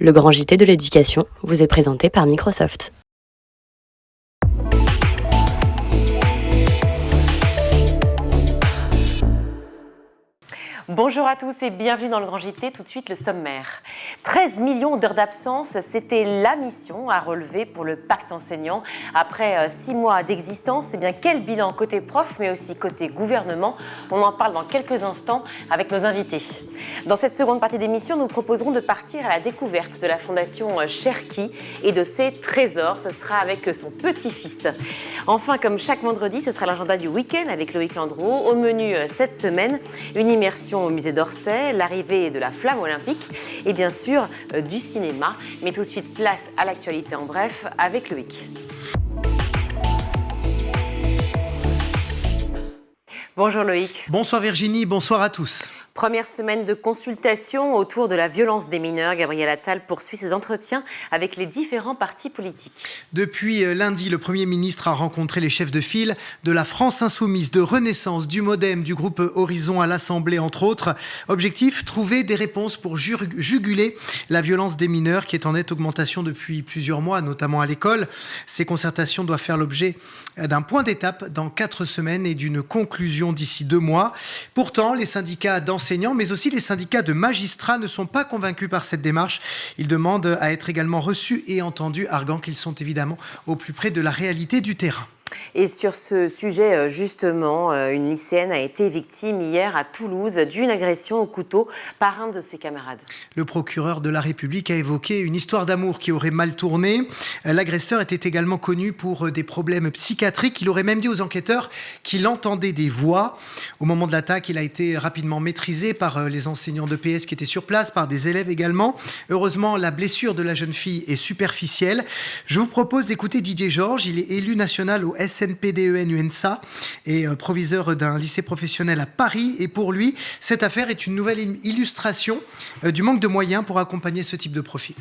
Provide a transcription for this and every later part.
Le grand JT de l'éducation vous est présenté par Microsoft. Bonjour à tous et bienvenue dans le Grand JT. Tout de suite, le sommaire. 13 millions d'heures d'absence, c'était la mission à relever pour le pacte enseignant. Après 6 mois d'existence, quel bilan côté prof, mais aussi côté gouvernement? On en parle dans quelques instants avec nos invités. Dans cette seconde partie d'émission, nous proposerons de partir à la découverte de la fondation Cherki et de ses trésors. Ce sera avec son petit-fils. Enfin, comme chaque vendredi, ce sera l'agenda du week-end avec Loïc Landreau. Au menu cette semaine, une immersion au musée d'Orsay, l'arrivée de la flamme olympique et bien sûr du cinéma. Mais tout de suite, place à l'actualité en bref avec Loïc. Bonjour Loïc. Bonsoir Virginie, bonsoir à tous. Première semaine de consultation autour de la violence des mineurs. Gabriel Attal poursuit ses entretiens avec les différents partis politiques. Depuis lundi, le Premier ministre a rencontré les chefs de file de la France Insoumise, de Renaissance, du Modem, du groupe Horizon à l'Assemblée, entre autres. Objectif, trouver des réponses pour juguler la violence des mineurs qui est en nette augmentation depuis plusieurs mois, notamment à l'école. Ces concertations doivent faire l'objet d'un point d'étape dans 4 semaines et d'une conclusion d'ici 2 mois. Pourtant, les syndicats d'enseignants, mais aussi les syndicats de magistrats ne sont pas convaincus par cette démarche. Ils demandent à être également reçus et entendus, arguant qu'ils sont évidemment au plus près de la réalité du terrain. Et sur ce sujet, justement, une lycéenne a été victime hier à Toulouse d'une agression au couteau par un de ses camarades. Le procureur de la République a évoqué une histoire d'amour qui aurait mal tourné. L'agresseur était également connu pour des problèmes psychiatriques. Il aurait même dit aux enquêteurs qu'il entendait des voix. Au moment de l'attaque, il a été rapidement maîtrisé par les enseignants de PS qui étaient sur place, par des élèves également. Heureusement, la blessure de la jeune fille est superficielle. Je vous propose d'écouter Didier Georges. Il est élu national au SNPDEN-UNSA et proviseur d'un lycée professionnel à Paris. Et pour lui, cette affaire est une nouvelle illustration du manque de moyens pour accompagner ce type de profil.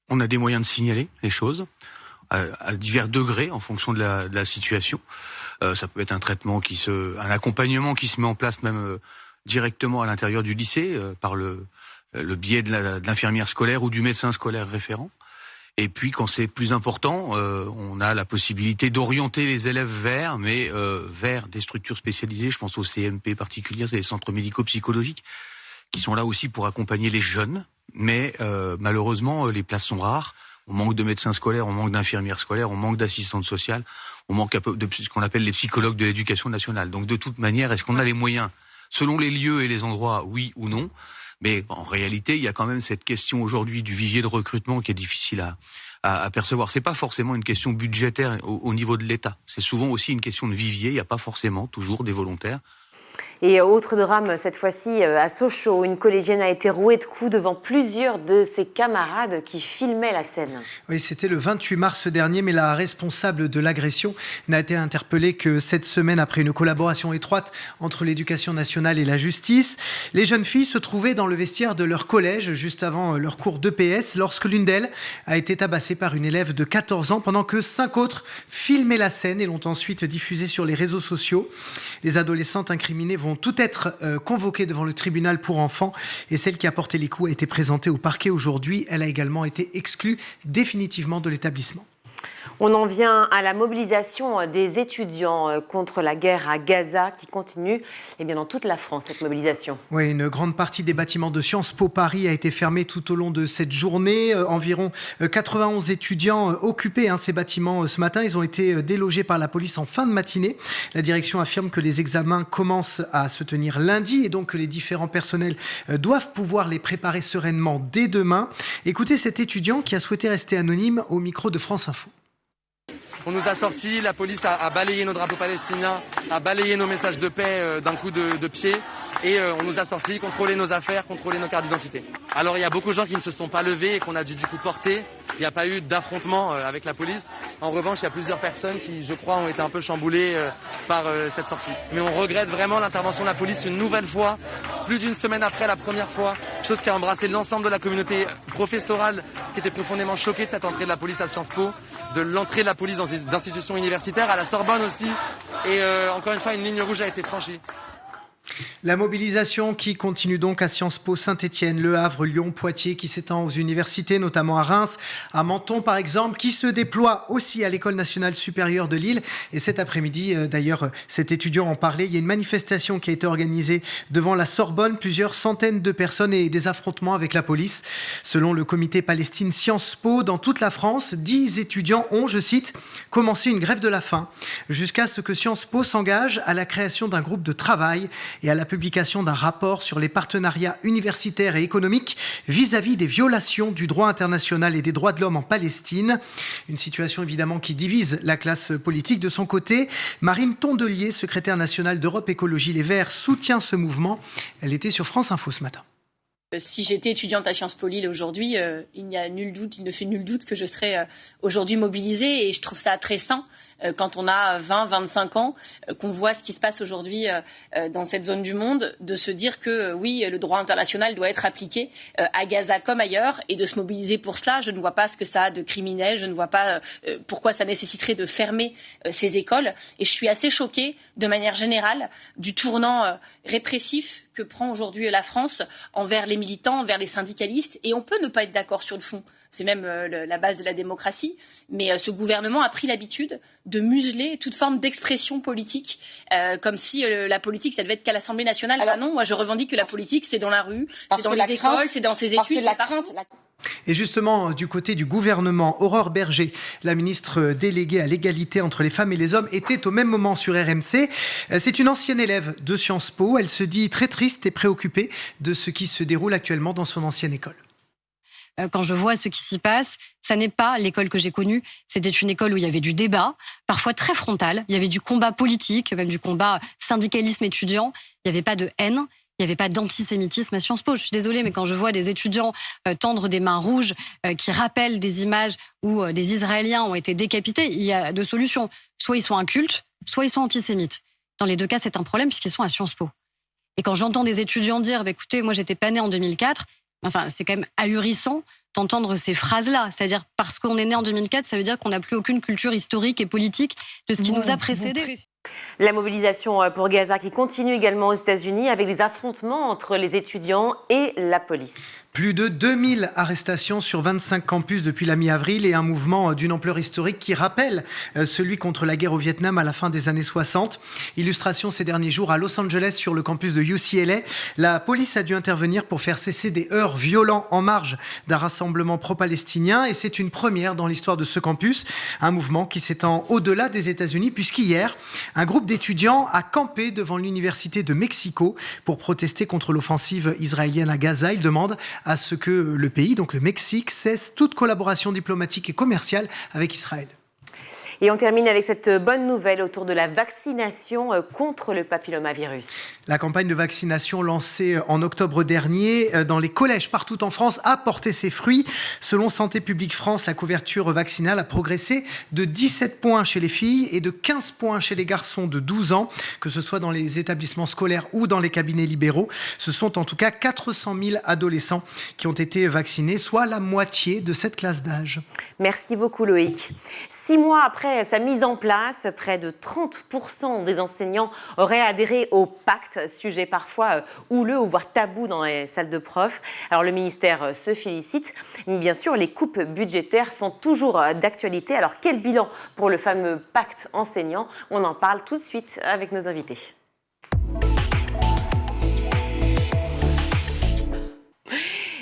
On a des moyens de signaler les choses à divers degrés en fonction de la situation. Ça peut être un traitement un accompagnement qui se met en place même directement à l'intérieur du lycée par le biais de l'infirmière scolaire ou du médecin scolaire référent. Et puis, quand c'est plus important, on a la possibilité d'orienter les élèves vers des structures spécialisées. Je pense au CMP particulier, c'est les centres médico-psychologiques, qui sont là aussi pour accompagner les jeunes. Mais malheureusement, les places sont rares. On manque de médecins scolaires, on manque d'infirmières scolaires, on manque d'assistantes sociales, on manque de ce qu'on appelle les psychologues de l'éducation nationale. Donc, de toute manière, est-ce qu'on a les moyens, selon les lieux et les endroits, oui ou non? Mais en réalité, il y a quand même cette question aujourd'hui du vivier de recrutement qui est difficile à percevoir. C'est pas forcément une question budgétaire au niveau de l'État. C'est souvent aussi une question de vivier. Il n'y a pas forcément toujours des volontaires. Et autre drame, cette fois-ci à Sochaux, une collégienne a été rouée de coups devant plusieurs de ses camarades qui filmaient la scène. Oui, c'était le 28 mars dernier, mais la responsable de l'agression n'a été interpellée que cette semaine après une collaboration étroite entre l'éducation nationale et la justice. Les jeunes filles se trouvaient dans le vestiaire de leur collège juste avant leur cours d'EPS lorsque l'une d'elles a été tabassée par une élève de 14 ans pendant que 5 autres filmaient la scène et l'ont ensuite diffusée sur les réseaux sociaux. Les adolescentes incriminées vont toutes être convoquées devant le tribunal pour enfants et celle qui a porté les coups a été présentée au parquet aujourd'hui. Elle a également été exclue définitivement de l'établissement. On en vient à la mobilisation des étudiants contre la guerre à Gaza qui continue dans toute la France, cette mobilisation. Oui, une grande partie des bâtiments de Sciences Po Paris a été fermée tout au long de cette journée. Environ 91 étudiants occupaient ces bâtiments ce matin. Ils ont été délogés par la police en fin de matinée. La direction affirme que les examens commencent à se tenir lundi et donc que les différents personnels doivent pouvoir les préparer sereinement dès demain. Écoutez cet étudiant qui a souhaité rester anonyme au micro de France Info. On nous a sortis, la police a balayé nos drapeaux palestiniens, a balayé nos messages de paix d'un coup de pied et on nous a sortis, contrôlé nos affaires, contrôlé nos cartes d'identité. Alors il y a beaucoup de gens qui ne se sont pas levés et qu'on a dû du coup porter. Il n'y a pas eu d'affrontement avec la police. En revanche, il y a plusieurs personnes qui, je crois, ont été un peu chamboulées par cette sortie. Mais on regrette vraiment l'intervention de la police une nouvelle fois, plus d'une semaine après la première fois, chose qui a embrassé l'ensemble de la communauté professorale qui était profondément choquée de cette entrée de la police à Sciences Po, de l'entrée de la police dans une institution universitaire, à la Sorbonne aussi. Et encore une fois, une ligne rouge a été franchie. La mobilisation qui continue donc à Sciences Po Saint-Étienne, Le Havre, Lyon, Poitiers, qui s'étend aux universités, notamment à Reims, à Menton par exemple, qui se déploie aussi à l'École nationale supérieure de Lille. Et cet après-midi, d'ailleurs, cet étudiant en parlait, il y a une manifestation qui a été organisée devant la Sorbonne, plusieurs centaines de personnes et des affrontements avec la police. Selon le comité Palestine Sciences Po, dans toute la France, 10 étudiants ont, je cite, commencé une grève de la faim, jusqu'à ce que Sciences Po s'engage à la création d'un groupe de travail et à la publication d'un rapport sur les partenariats universitaires et économiques vis-à-vis des violations du droit international et des droits de l'homme en Palestine. Une situation évidemment qui divise la classe politique. De son côté, Marine Tondelier, secrétaire nationale d'Europe Écologie Les Verts, soutient ce mouvement. Elle était sur France Info ce matin. Si j'étais étudiante à Sciences Po Lille aujourd'hui, il ne fait nul doute que je serais aujourd'hui mobilisée, et je trouve ça très sain quand on a 20, 25 ans, qu'on voit ce qui se passe aujourd'hui dans cette zone du monde, de se dire que oui, le droit international doit être appliqué à Gaza comme ailleurs, et de se mobiliser pour cela. Je ne vois pas ce que ça a de criminel, je ne vois pas pourquoi ça nécessiterait de fermer ces écoles, et je suis assez choquée de manière générale du tournant répressif que prend aujourd'hui la France envers les militants, envers les syndicalistes, et on peut ne pas être d'accord sur le fond. C'est même la base de la démocratie, mais ce gouvernement a pris l'habitude de museler toute forme d'expression politique, comme si la politique, ça devait être qu'à l'Assemblée nationale. Alors, non, moi je revendique que la politique, c'est dans la rue, c'est dans les écoles, c'est dans ses études, c'est partout. Et justement, du côté du gouvernement, Aurore Berger, la ministre déléguée à l'égalité entre les femmes et les hommes, était au même moment sur RMC. C'est une ancienne élève de Sciences Po. Elle se dit très triste et préoccupée de ce qui se déroule actuellement dans son ancienne école. Quand je vois ce qui s'y passe, ça n'est pas l'école que j'ai connue. C'était une école où il y avait du débat, parfois très frontal. Il y avait du combat politique, même du combat syndicalisme étudiant. Il n'y avait pas de haine. Il n'y avait pas d'antisémitisme à Sciences Po. Je suis désolée, mais quand je vois des étudiants tendre des mains rouges qui rappellent des images où des Israéliens ont été décapités, il y a deux solutions. Soit ils sont incultes, soit ils sont antisémites. Dans les deux cas, c'est un problème puisqu'ils sont à Sciences Po. Et quand j'entends des étudiants dire écoutez, moi j'étais pas née en 2004, enfin, c'est quand même ahurissant d'entendre ces phrases-là. C'est-à-dire, parce qu'on est né en 2004, ça veut dire qu'on n'a plus aucune culture historique et politique de ce qui nous a précédés. La mobilisation pour Gaza qui continue également aux États-Unis avec les affrontements entre les étudiants et la police. Plus de 2000 arrestations sur 25 campus depuis la mi-avril et un mouvement d'une ampleur historique qui rappelle celui contre la guerre au Vietnam à la fin des années 60. Illustration ces derniers jours à Los Angeles sur le campus de UCLA. La police a dû intervenir pour faire cesser des heurts violents en marge d'un rassemblement pro-palestinien, et c'est une première dans l'histoire de ce campus. Un mouvement qui s'étend au-delà des États-Unis puisqu'hier, un groupe d'étudiants a campé devant l'université de Mexico pour protester contre l'offensive israélienne à Gaza. Ils demandent à ce que le pays, donc le Mexique, cesse toute collaboration diplomatique et commerciale avec Israël. Et on termine avec cette bonne nouvelle autour de la vaccination contre le papillomavirus. La campagne de vaccination lancée en octobre dernier dans les collèges partout en France a porté ses fruits. Selon Santé publique France, la couverture vaccinale a progressé de 17 points chez les filles et de 15 points chez les garçons de 12 ans, que ce soit dans les établissements scolaires ou dans les cabinets libéraux. Ce sont en tout cas 400 000 adolescents qui ont été vaccinés, soit la moitié de cette classe d'âge. Merci beaucoup Loïc. 6 mois après sa mise en place, près de 30% des enseignants auraient adhéré au pacte, sujet parfois houleux ou voire tabou dans les salles de profs. Alors le ministère se félicite, mais bien sûr les coupes budgétaires sont toujours d'actualité. Alors quel bilan pour le fameux pacte enseignant? On en parle tout de suite avec nos invités.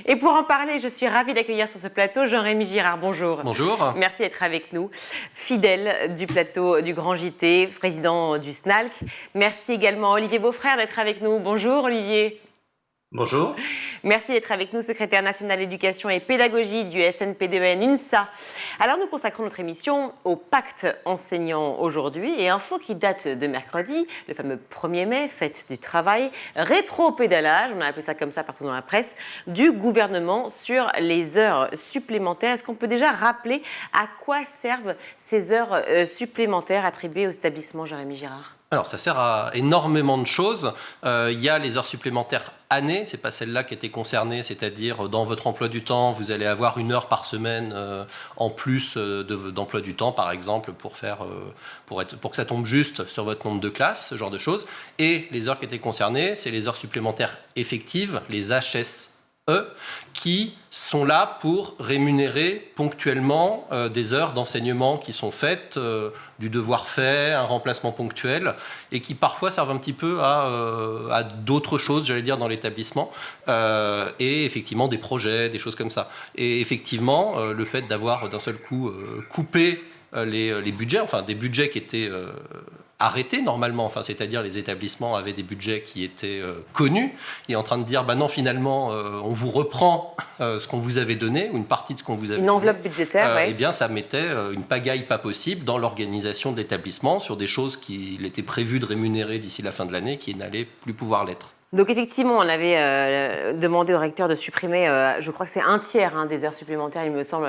Et pour en parler, je suis ravie d'accueillir sur ce plateau Jean-Rémy Girard. Bonjour. Bonjour. Merci d'être avec nous. Fidèle du plateau du Grand JT, président du SNALC. Merci également Olivier Beaufrère d'être avec nous. Bonjour Olivier. Bonjour. Merci d'être avec nous, secrétaire national éducation et pédagogie du SNPDEN UNSA. Alors nous consacrons notre émission au pacte enseignant aujourd'hui et info qui date de mercredi, le fameux 1er mai, fête du travail, rétro-pédalage, on a appelé ça comme ça partout dans la presse, du gouvernement sur les heures supplémentaires. Est-ce qu'on peut déjà rappeler à quoi servent ces heures supplémentaires attribuées aux établissements, Jérémy Girard ? Alors, ça sert à énormément de choses. Il y a les heures supplémentaires années, c'est pas celle-là qui était concernée, c'est-à-dire dans votre emploi du temps, vous allez avoir 1 heure par semaine en plus d'emploi du temps, par exemple, pour que ça tombe juste sur votre nombre de classes, ce genre de choses. Et les heures qui étaient concernées, c'est les heures supplémentaires effectives, les HSE, qui sont là pour rémunérer ponctuellement des heures d'enseignement qui sont faites, du devoir fait, un remplacement ponctuel, et qui parfois servent un petit peu à d'autres choses, j'allais dire, dans l'établissement, et effectivement des projets, des choses comme ça. Et effectivement, le fait d'avoir d'un seul coup coupé les budgets, enfin des budgets qui étaient arrêtés normalement, enfin, c'est-à-dire les établissements avaient des budgets qui étaient connus, et en train de dire, non, finalement, on vous reprend ce qu'on vous avait donné, ou une partie de ce qu'on vous avait donné. Une enveloppe budgétaire, oui. Eh bien, ça mettait une pagaille pas possible dans l'organisation de l'établissement sur des choses qu'il était prévu de rémunérer d'ici la fin de l'année, qui n'allaient plus pouvoir l'être. Donc effectivement, on avait demandé au recteur de supprimer, je crois que c'est 1/3 des heures supplémentaires, il me semble.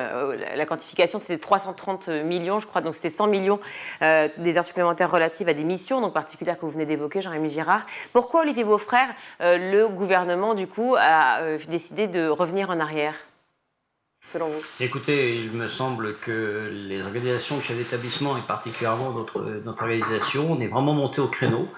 La quantification, c'était 330 millions, je crois. Donc c'était 100 millions des heures supplémentaires relatives à des missions, donc particulières que vous venez d'évoquer, Jean-Rémy Girard. Pourquoi, Olivier Beaufrère, le gouvernement, du coup, a décidé de revenir en arrière, selon vous? Écoutez, il me semble que les organisations de chefs d'établissement, et particulièrement notre organisation, on est vraiment monté au créneau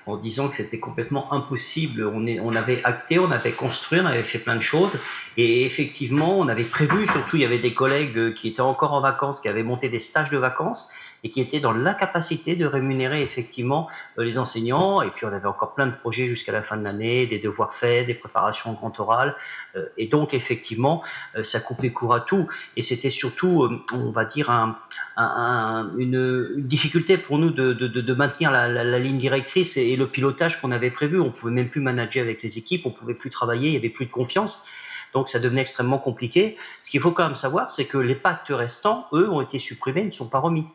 en disant que c'était complètement impossible. On avait acté, on avait construit, on avait fait plein de choses. Et effectivement, on avait prévu, surtout il y avait des collègues qui étaient encore en vacances, qui avaient monté des stages de vacances et qui étaient dans l'incapacité de rémunérer effectivement les enseignants. Et puis on avait encore plein de projets jusqu'à la fin de l'année, des devoirs faits, des préparations au grand oral. Et donc effectivement, ça coupait court à tout. Et c'était surtout, on va dire, une difficulté pour nous de maintenir la ligne directrice et le pilotage qu'on avait prévu. On ne pouvait même plus manager avec les équipes, on ne pouvait plus travailler, il n'y avait plus de confiance. Donc ça devenait extrêmement compliqué. Ce qu'il faut quand même savoir, c'est que les pactes restants, eux, ont été supprimés, ne sont pas remis.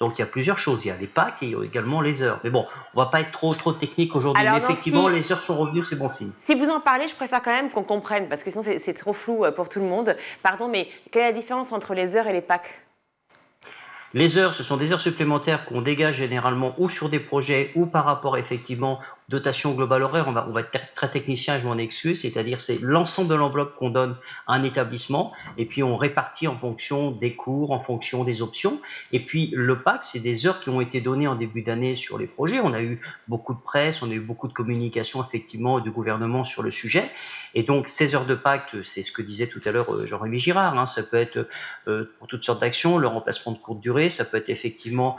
Donc il y a plusieurs choses. Il y a les packs et également les heures. Mais bon, on ne va pas être trop technique aujourd'hui. Mais effectivement, les heures sont revenues, c'est bon signe. Si vous en parlez, je préfère quand même qu'on comprenne, parce que sinon c'est trop flou pour tout le monde. Pardon, mais quelle est la différence entre les heures et les packs ? Les heures, ce sont des heures supplémentaires qu'on dégage généralement ou sur des projets ou par rapport effectivement dotation globale horaire. On va être très technicien, je m'en excuse, c'est-à-dire c'est l'ensemble de l'enveloppe qu'on donne à un établissement et puis on répartit en fonction des cours, en fonction des options. Et puis le PAC, c'est des heures qui ont été données en début d'année sur les projets. On a eu beaucoup de presse, on a eu beaucoup de communication effectivement du gouvernement sur le sujet. Et donc ces heures de PAC, c'est ce que disait tout à l'heure Jean-Rémy Girard, hein, ça peut être pour toutes sortes d'actions, le remplacement de courte durée, ça peut être effectivement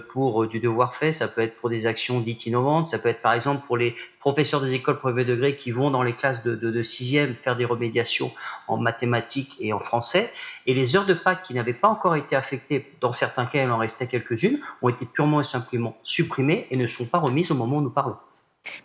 pour du devoir fait, ça peut être pour des actions dites innovantes, ça peut être par exemple pour les professeurs des écoles premier degré qui vont dans les classes de 6e faire des remédiations en mathématiques et en français. Et les heures de PAC qui n'avaient pas encore été affectées, dans certains cas il en restait quelques-unes, ont été purement et simplement supprimées et ne sont pas remises au moment où nous parlons.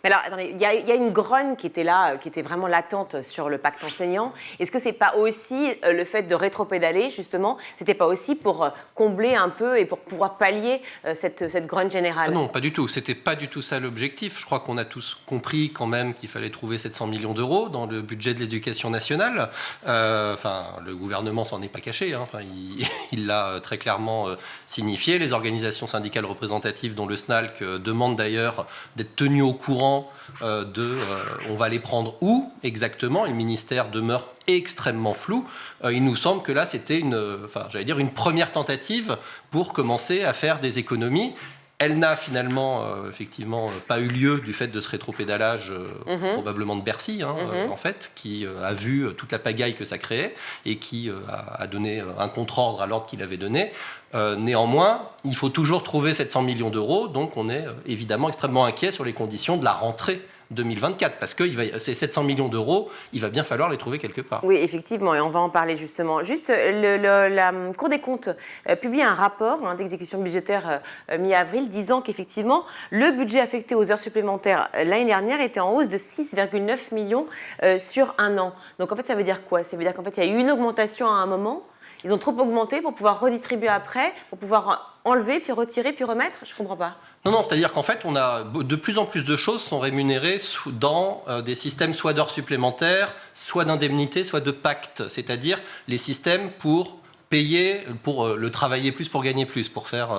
Mais alors, attendez, il y a une grogne qui était là, qui était vraiment latente sur le pacte enseignant. Est-ce que c'est pas aussi le fait de rétropédaler, justement, c'était pas aussi pour combler un peu et pour pouvoir pallier cette grogne générale ? Ah non, pas du tout. C'était pas du tout ça l'objectif. Je crois qu'on a tous compris quand même qu'il fallait trouver 700 millions d'euros dans le budget de l'éducation nationale. Le gouvernement s'en est pas caché. Hein. Il l'a très clairement signifié. Les organisations syndicales représentatives, dont le SNALC, demandent d'ailleurs d'être tenues au courant on va les prendre où exactement, le ministère demeure extrêmement flou. Il nous semble que là c'était une première tentative pour commencer à faire des économies. Elle n'a finalement effectivement pas eu lieu du fait de ce rétropédalage probablement de Bercy en fait, qui a vu toute la pagaille que ça créait et qui a donné un contre-ordre à l'ordre qu'il avait donné. Néanmoins, il faut toujours trouver 700 millions d'euros, donc on est évidemment extrêmement inquiet sur les conditions de la rentrée 2024, parce que ces 700 millions d'euros, il va bien falloir les trouver quelque part. Oui, effectivement, et on va en parler justement. Juste, la Cour des comptes publie un rapport d'exécution budgétaire mi-avril disant qu'effectivement, le budget affecté aux heures supplémentaires l'année dernière était en hausse de 6,9 millions sur un an. Donc en fait, ça veut dire quoi ? Ça veut dire qu'en fait, il y a eu une augmentation à un moment. Ils ont trop augmenté pour pouvoir redistribuer après, pour pouvoir enlever, puis retirer, puis remettre ? Je ne comprends pas. Non, c'est-à-dire qu'en fait, on a de plus en plus de choses sont rémunérées dans des systèmes soit d'heures supplémentaires, soit d'indemnités, soit de pactes, c'est-à-dire les systèmes pour payer pour le travailler plus pour gagner plus, pour faire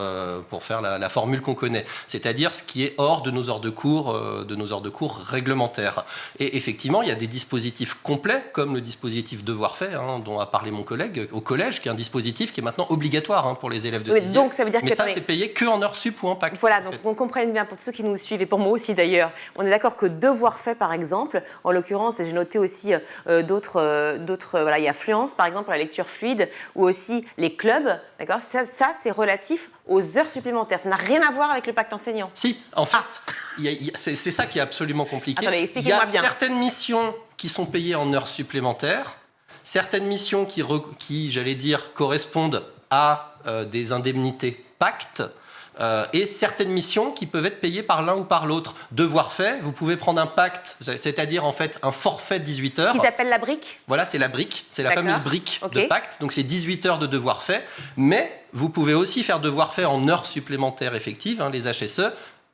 la formule qu'on connaît, c'est-à-dire ce qui est hors de nos heures de cours réglementaires. Et effectivement, il y a des dispositifs complets, comme le dispositif devoir fait, dont a parlé mon collègue au collège, qui est un dispositif qui est maintenant obligatoire pour les élèves de 6e. Donc ça veut dire mais ça, c'est payé que en heures sup ou en pacte. Voilà, donc on comprenne bien pour ceux qui nous suivent et pour moi aussi d'ailleurs. On est d'accord que devoir fait, par exemple, en l'occurrence, et j'ai noté aussi d'autres, voilà, il y a Fluence, par exemple, la lecture fluide, ou aussi les clubs, d'accord. Ça c'est relatif aux heures supplémentaires. Ça n'a rien à voir avec le pacte enseignant. Si, en fait, c'est ça qui est absolument compliqué. Attendez, expliquez-moi bien. Il y a certaines missions qui sont payées en heures supplémentaires, certaines missions qui j'allais dire, correspondent à des indemnités pacte, et certaines missions qui peuvent être payées par l'un ou par l'autre. Devoir fait, vous pouvez prendre un pacte, c'est-à-dire en fait un forfait de 18 heures. Ce qu'ils appellent la brique. Voilà, c'est la brique, c'est la fameuse brique Ok. de pacte. Donc c'est 18 heures de devoir fait, mais vous pouvez aussi faire devoir fait en heures supplémentaires effectives, les HSE,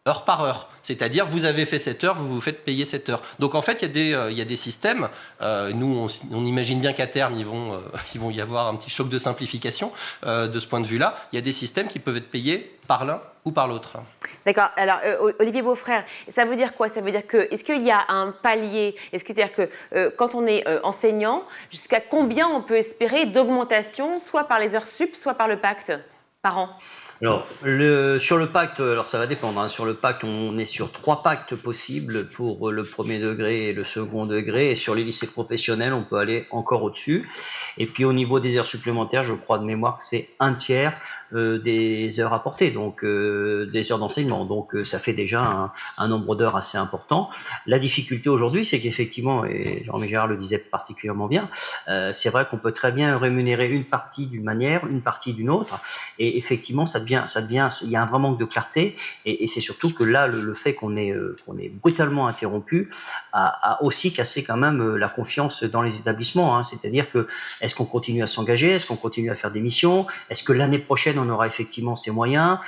heure par heure. C'est-à-dire, vous avez fait 7 heures, vous vous faites payer 7 heures. Donc en fait, il y a des systèmes. Nous, on imagine bien qu'à terme, ils vont y avoir un petit choc de simplification de ce point de vue-là. Il y a des systèmes qui peuvent être payés par l'un ou par l'autre. D'accord. Alors, Olivier Beaufrère, ça veut dire quoi? Ça veut dire que, est-ce qu'il y a un palier? Est-ce que c'est-à-dire que quand on est enseignant, jusqu'à combien on peut espérer d'augmentation, soit par les heures sup, soit par le pacte, par an? Alors, sur le pacte, alors ça va dépendre. Sur le pacte, on est sur 3 pactes possibles pour le premier degré et le second degré. Et sur les lycées professionnels, on peut aller encore au-dessus. Et puis au niveau des heures supplémentaires, je crois de mémoire que c'est 1/3 des heures apportées, donc des heures d'enseignement. Donc ça fait déjà un nombre d'heures assez important. La difficulté aujourd'hui, c'est qu'effectivement, et Jean-Michel Gérard le disait particulièrement bien, c'est vrai qu'on peut très bien rémunérer une partie d'une manière, une partie d'une autre. Et effectivement, il y a un vrai manque de clarté. Et c'est surtout que là, le fait qu'on est brutalement interrompu a aussi cassé quand même la confiance dans les établissements. C'est-à-dire que est-ce qu'on continue à s'engager? Est-ce qu'on continue à faire des missions? Est-ce que l'année prochaine, on aura effectivement ces moyens?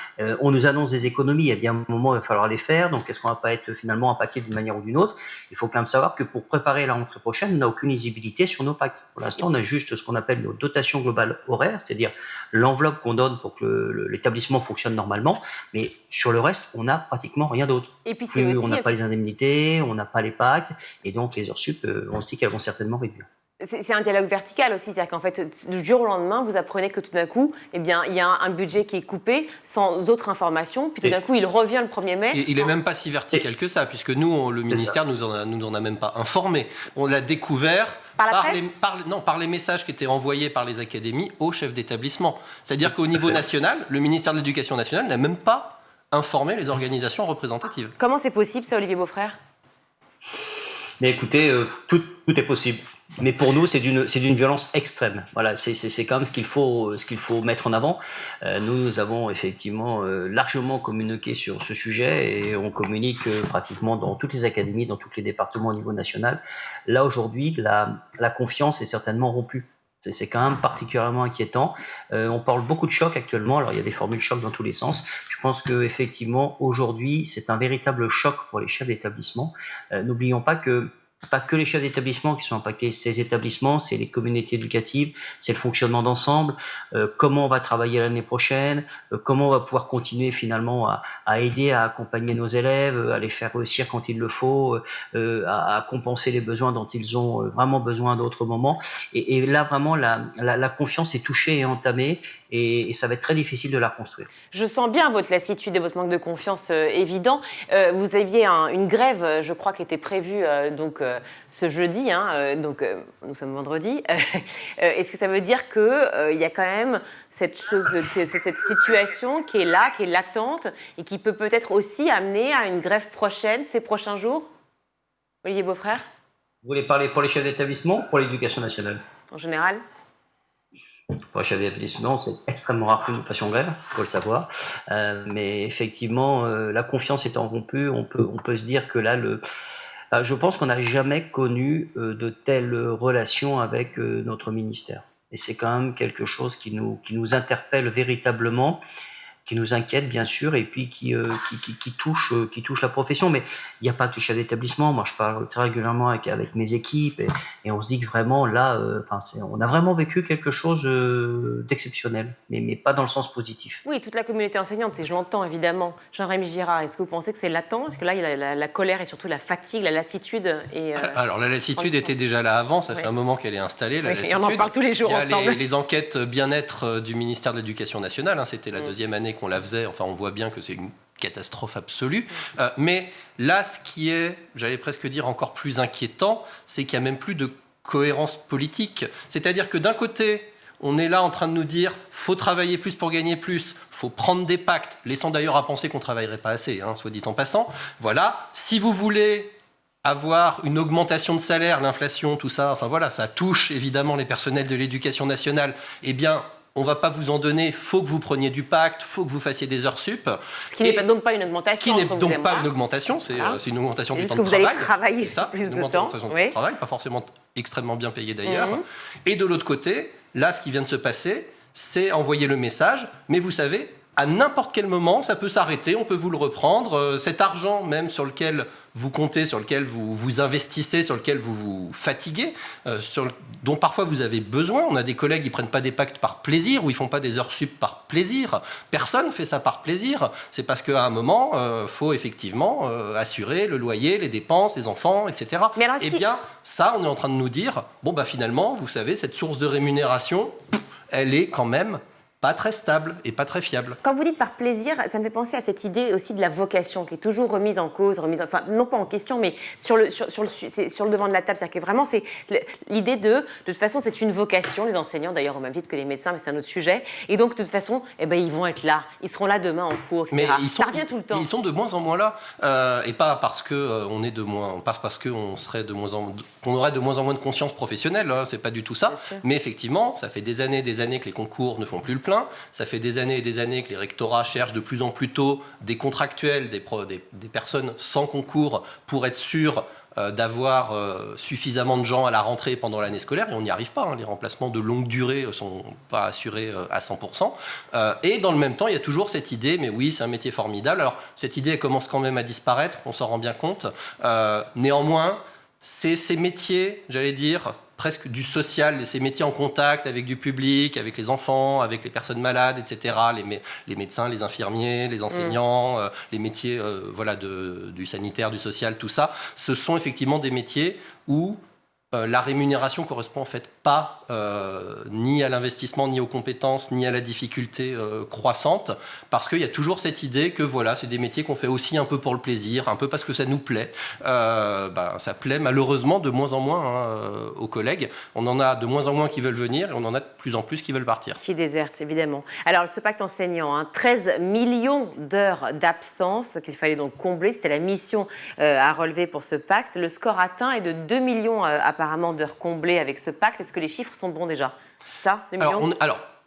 On nous annonce des économies, et bien un moment, il va falloir les faire. Donc, est-ce qu'on va pas être finalement impacté d'une manière ou d'une autre? Il faut quand même savoir que pour préparer la rentrée prochaine, on n'a aucune visibilité sur nos pactes. Pour l'instant, on a juste ce qu'on appelle nos dotations globales horaires, c'est-à-dire l'enveloppe qu'on donne pour que l'établissement fonctionne normalement. Mais sur le reste, on n'a pratiquement rien d'autre. Et puis c'est aussi, on n'a pas les indemnités, on n'a pas les pactes, et donc les heures sup, on se dit qu'elles vont certainement réduire. c'est un dialogue vertical aussi, c'est-à-dire qu'en fait, du jour au lendemain, vous apprenez que tout d'un coup, eh bien, il y a un budget qui est coupé sans autre information, puis tout d'un coup, il revient le 1er mai. Et il n'est même pas si vertical que ça, puisque nous, le ministère nous en a même pas informé. On l'a découvert Par la presse par les messages qui étaient envoyés par les académies aux chefs d'établissement. C'est-à-dire qu'au niveau national, le ministère de l'Éducation nationale n'a même pas informé les organisations représentatives. Comment c'est possible, ça, Olivier Beaufrère? Mais écoutez, tout est possible. Mais pour nous, c'est d'une violence extrême. Voilà, c'est quand même ce qu'il faut mettre en avant. Nous avons effectivement largement communiqué sur ce sujet et on communique pratiquement dans toutes les académies, dans tous les départements au niveau national. Là, aujourd'hui, la confiance est certainement rompue. C'est quand même particulièrement inquiétant. On parle beaucoup de choc actuellement. Alors, il y a des formules choc dans tous les sens. Je pense qu'effectivement, aujourd'hui, c'est un véritable choc pour les chefs d'établissement. N'oublions pas que c'est pas que les chefs d'établissement qui sont impactés, ces établissements, c'est les communautés éducatives, c'est le fonctionnement d'ensemble, comment on va travailler l'année prochaine, comment on va pouvoir continuer finalement à aider, à accompagner nos élèves, à les faire réussir quand il le faut, à compenser les besoins dont ils ont vraiment besoin à d'autres moments. Et là, vraiment, la confiance est touchée et entamée, et ça va être très difficile de la construire. Je sens bien votre lassitude et votre manque de confiance évident. Vous aviez une grève, je crois, qui était prévue ce jeudi, donc nous sommes vendredi. Est-ce que ça veut dire qu'il y a quand même cette situation qui est là, qui est latente et qui peut peut-être aussi amener à une grève prochaine, ces prochains jours? Olivier Beaufrère? Vous voulez parler pour les chefs d'établissement ou pour l'éducation nationale? En général? Pour les chefs d'établissement, c'est extrêmement rare que nous fassions grève, il faut le savoir. Mais effectivement, la confiance étant rompue, on peut se dire que là, je pense qu'on n'a jamais connu de telles relations avec notre ministère. Et c'est quand même quelque chose qui nous interpelle véritablement. nous inquiètent bien sûr et puis qui touchent la profession. Mais il n'y a pas que les chefs d'établissement. Moi, je parle très régulièrement avec mes équipes et on se dit que vraiment là, on a vraiment vécu quelque chose d'exceptionnel, mais pas dans le sens positif. Oui, toute la communauté enseignante, et je l'entends évidemment. Jean-Rémy Girard, est-ce que vous pensez que c'est latent? Parce que là, il y a la colère et surtout la fatigue, la lassitude. Alors, la lassitude était déjà là avant, ça fait un moment qu'elle est installée. Et on en parle tous les jours ensemble. Les enquêtes bien-être du ministère de l'Éducation nationale, c'était la deuxième année qu'on la faisait, enfin on voit bien que c'est une catastrophe absolue. Mais là, ce qui est, j'allais presque dire, encore plus inquiétant, c'est qu'il n'y a même plus de cohérence politique. C'est-à-dire que d'un côté, on est là en train de nous dire faut travailler plus pour gagner plus, faut prendre des pactes, laissant d'ailleurs à penser qu'on ne travaillerait pas assez, soit dit en passant. Voilà, si vous voulez avoir une augmentation de salaire, l'inflation, tout ça, enfin voilà, ça touche évidemment les personnels de l'éducation nationale, eh bien, on ne va pas vous en donner, il faut que vous preniez du pacte, il faut que vous fassiez des heures sup. Ce qui n'est donc pas une augmentation. Ce qui n'est donc pas une augmentation, c'est une augmentation du temps de travail. C'est juste que vous allez travailler plus de temps. De travail, pas forcément extrêmement bien payé d'ailleurs. Et de l'autre côté, là, ce qui vient de se passer, c'est envoyer le message, mais vous savez, à n'importe quel moment, ça peut s'arrêter, on peut vous le reprendre. Cet argent même sur lequel vous comptez, sur lequel vous vous investissez, sur lequel vous vous fatiguez, dont parfois vous avez besoin. On a des collègues qui ne prennent pas des pactes par plaisir ou ils ne font pas des heures sup par plaisir. Personne ne fait ça par plaisir. C'est parce qu'à un moment, il faut effectivement assurer le loyer, les dépenses, les enfants, etc. Eh bien, ça, on est en train de nous dire, finalement, vous savez, cette source de rémunération, elle est quand même pas très stable et pas très fiable. Quand vous dites par plaisir, ça me fait penser à cette idée aussi de la vocation qui est toujours remise en cause, non pas en question, mais sur le devant de la table. C'est-à-dire que vraiment, c'est l'idée de toute façon, c'est une vocation, les enseignants d'ailleurs au même titre que les médecins, mais c'est un autre sujet. Et donc, de toute façon, ils vont être là. Ils seront là demain en cours, etc. Mais ça revient tout le temps. Mais ils sont de moins en moins là. Et pas parce qu'on est de moins, pas parce qu'on serait qu'on aurait de moins en moins de conscience professionnelle. C'est pas du tout ça. Mais effectivement, ça fait des années que les concours ne font plus le plein. Ça fait des années et des années que les rectorats cherchent de plus en plus tôt des contractuels, des personnes sans concours pour être sûrs d'avoir suffisamment de gens à la rentrée pendant l'année scolaire, et on n'y arrive pas. Les remplacements de longue durée ne sont pas assurés à 100%. Et dans le même temps, il y a toujours cette idée, mais oui, c'est un métier formidable. Alors, cette idée, elle commence quand même à disparaître, on s'en rend bien compte. Néanmoins, c'est ces métiers, j'allais dire, presque du social, ces métiers en contact avec du public, avec les enfants, avec les personnes malades, etc., les médecins, les infirmiers, les enseignants, les métiers du sanitaire, du social, tout ça, ce sont effectivement des métiers où la rémunération ne correspond en fait pas ni à l'investissement, ni aux compétences, ni à la difficulté croissante, parce qu'il y a toujours cette idée que c'est des métiers qu'on fait aussi un peu pour le plaisir, un peu parce que ça nous plaît. Ça plaît malheureusement de moins en moins aux collègues. On en a de moins en moins qui veulent venir et on en a de plus en plus qui veulent partir. Qui désertent, évidemment. Alors, ce pacte enseignant, 13 millions d'heures d'absence qu'il fallait donc combler. C'était la mission à relever pour ce pacte. Le score atteint est de 2 millions apparemment d'heures comblées avec ce pacte. Est-ce que les chiffres sont bons déjà? Ça, 2 millions?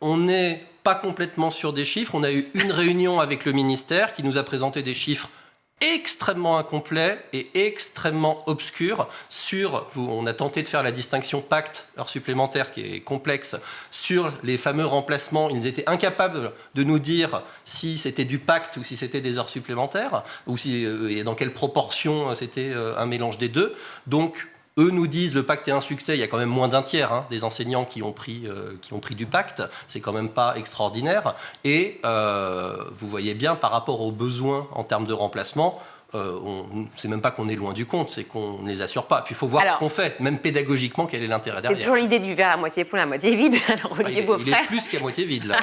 On n'est pas complètement sûr des chiffres. On a eu une réunion avec le ministère qui nous a présenté des chiffres extrêmement incomplets et extrêmement obscurs on a tenté de faire la distinction pacte, heures supplémentaires, qui est complexe, sur les fameux remplacements. Ils étaient incapables de nous dire si c'était du pacte ou si c'était des heures supplémentaires, ou et dans quelle proportion c'était un mélange des deux. Donc, eux nous disent le pacte est un succès, il y a quand même moins d'un tiers des enseignants qui ont pris du pacte, c'est quand même pas extraordinaire. Et vous voyez bien par rapport aux besoins en termes de remplacement, c'est même pas qu'on est loin du compte, c'est qu'on ne les assure pas. Puis il faut voir ce qu'on fait, même pédagogiquement, quel est l'intérêt derrière. C'est toujours l'idée du verre à moitié plein, à moitié vide. Alors, Olivier Beaufrère, il est plus qu'à moitié vide là.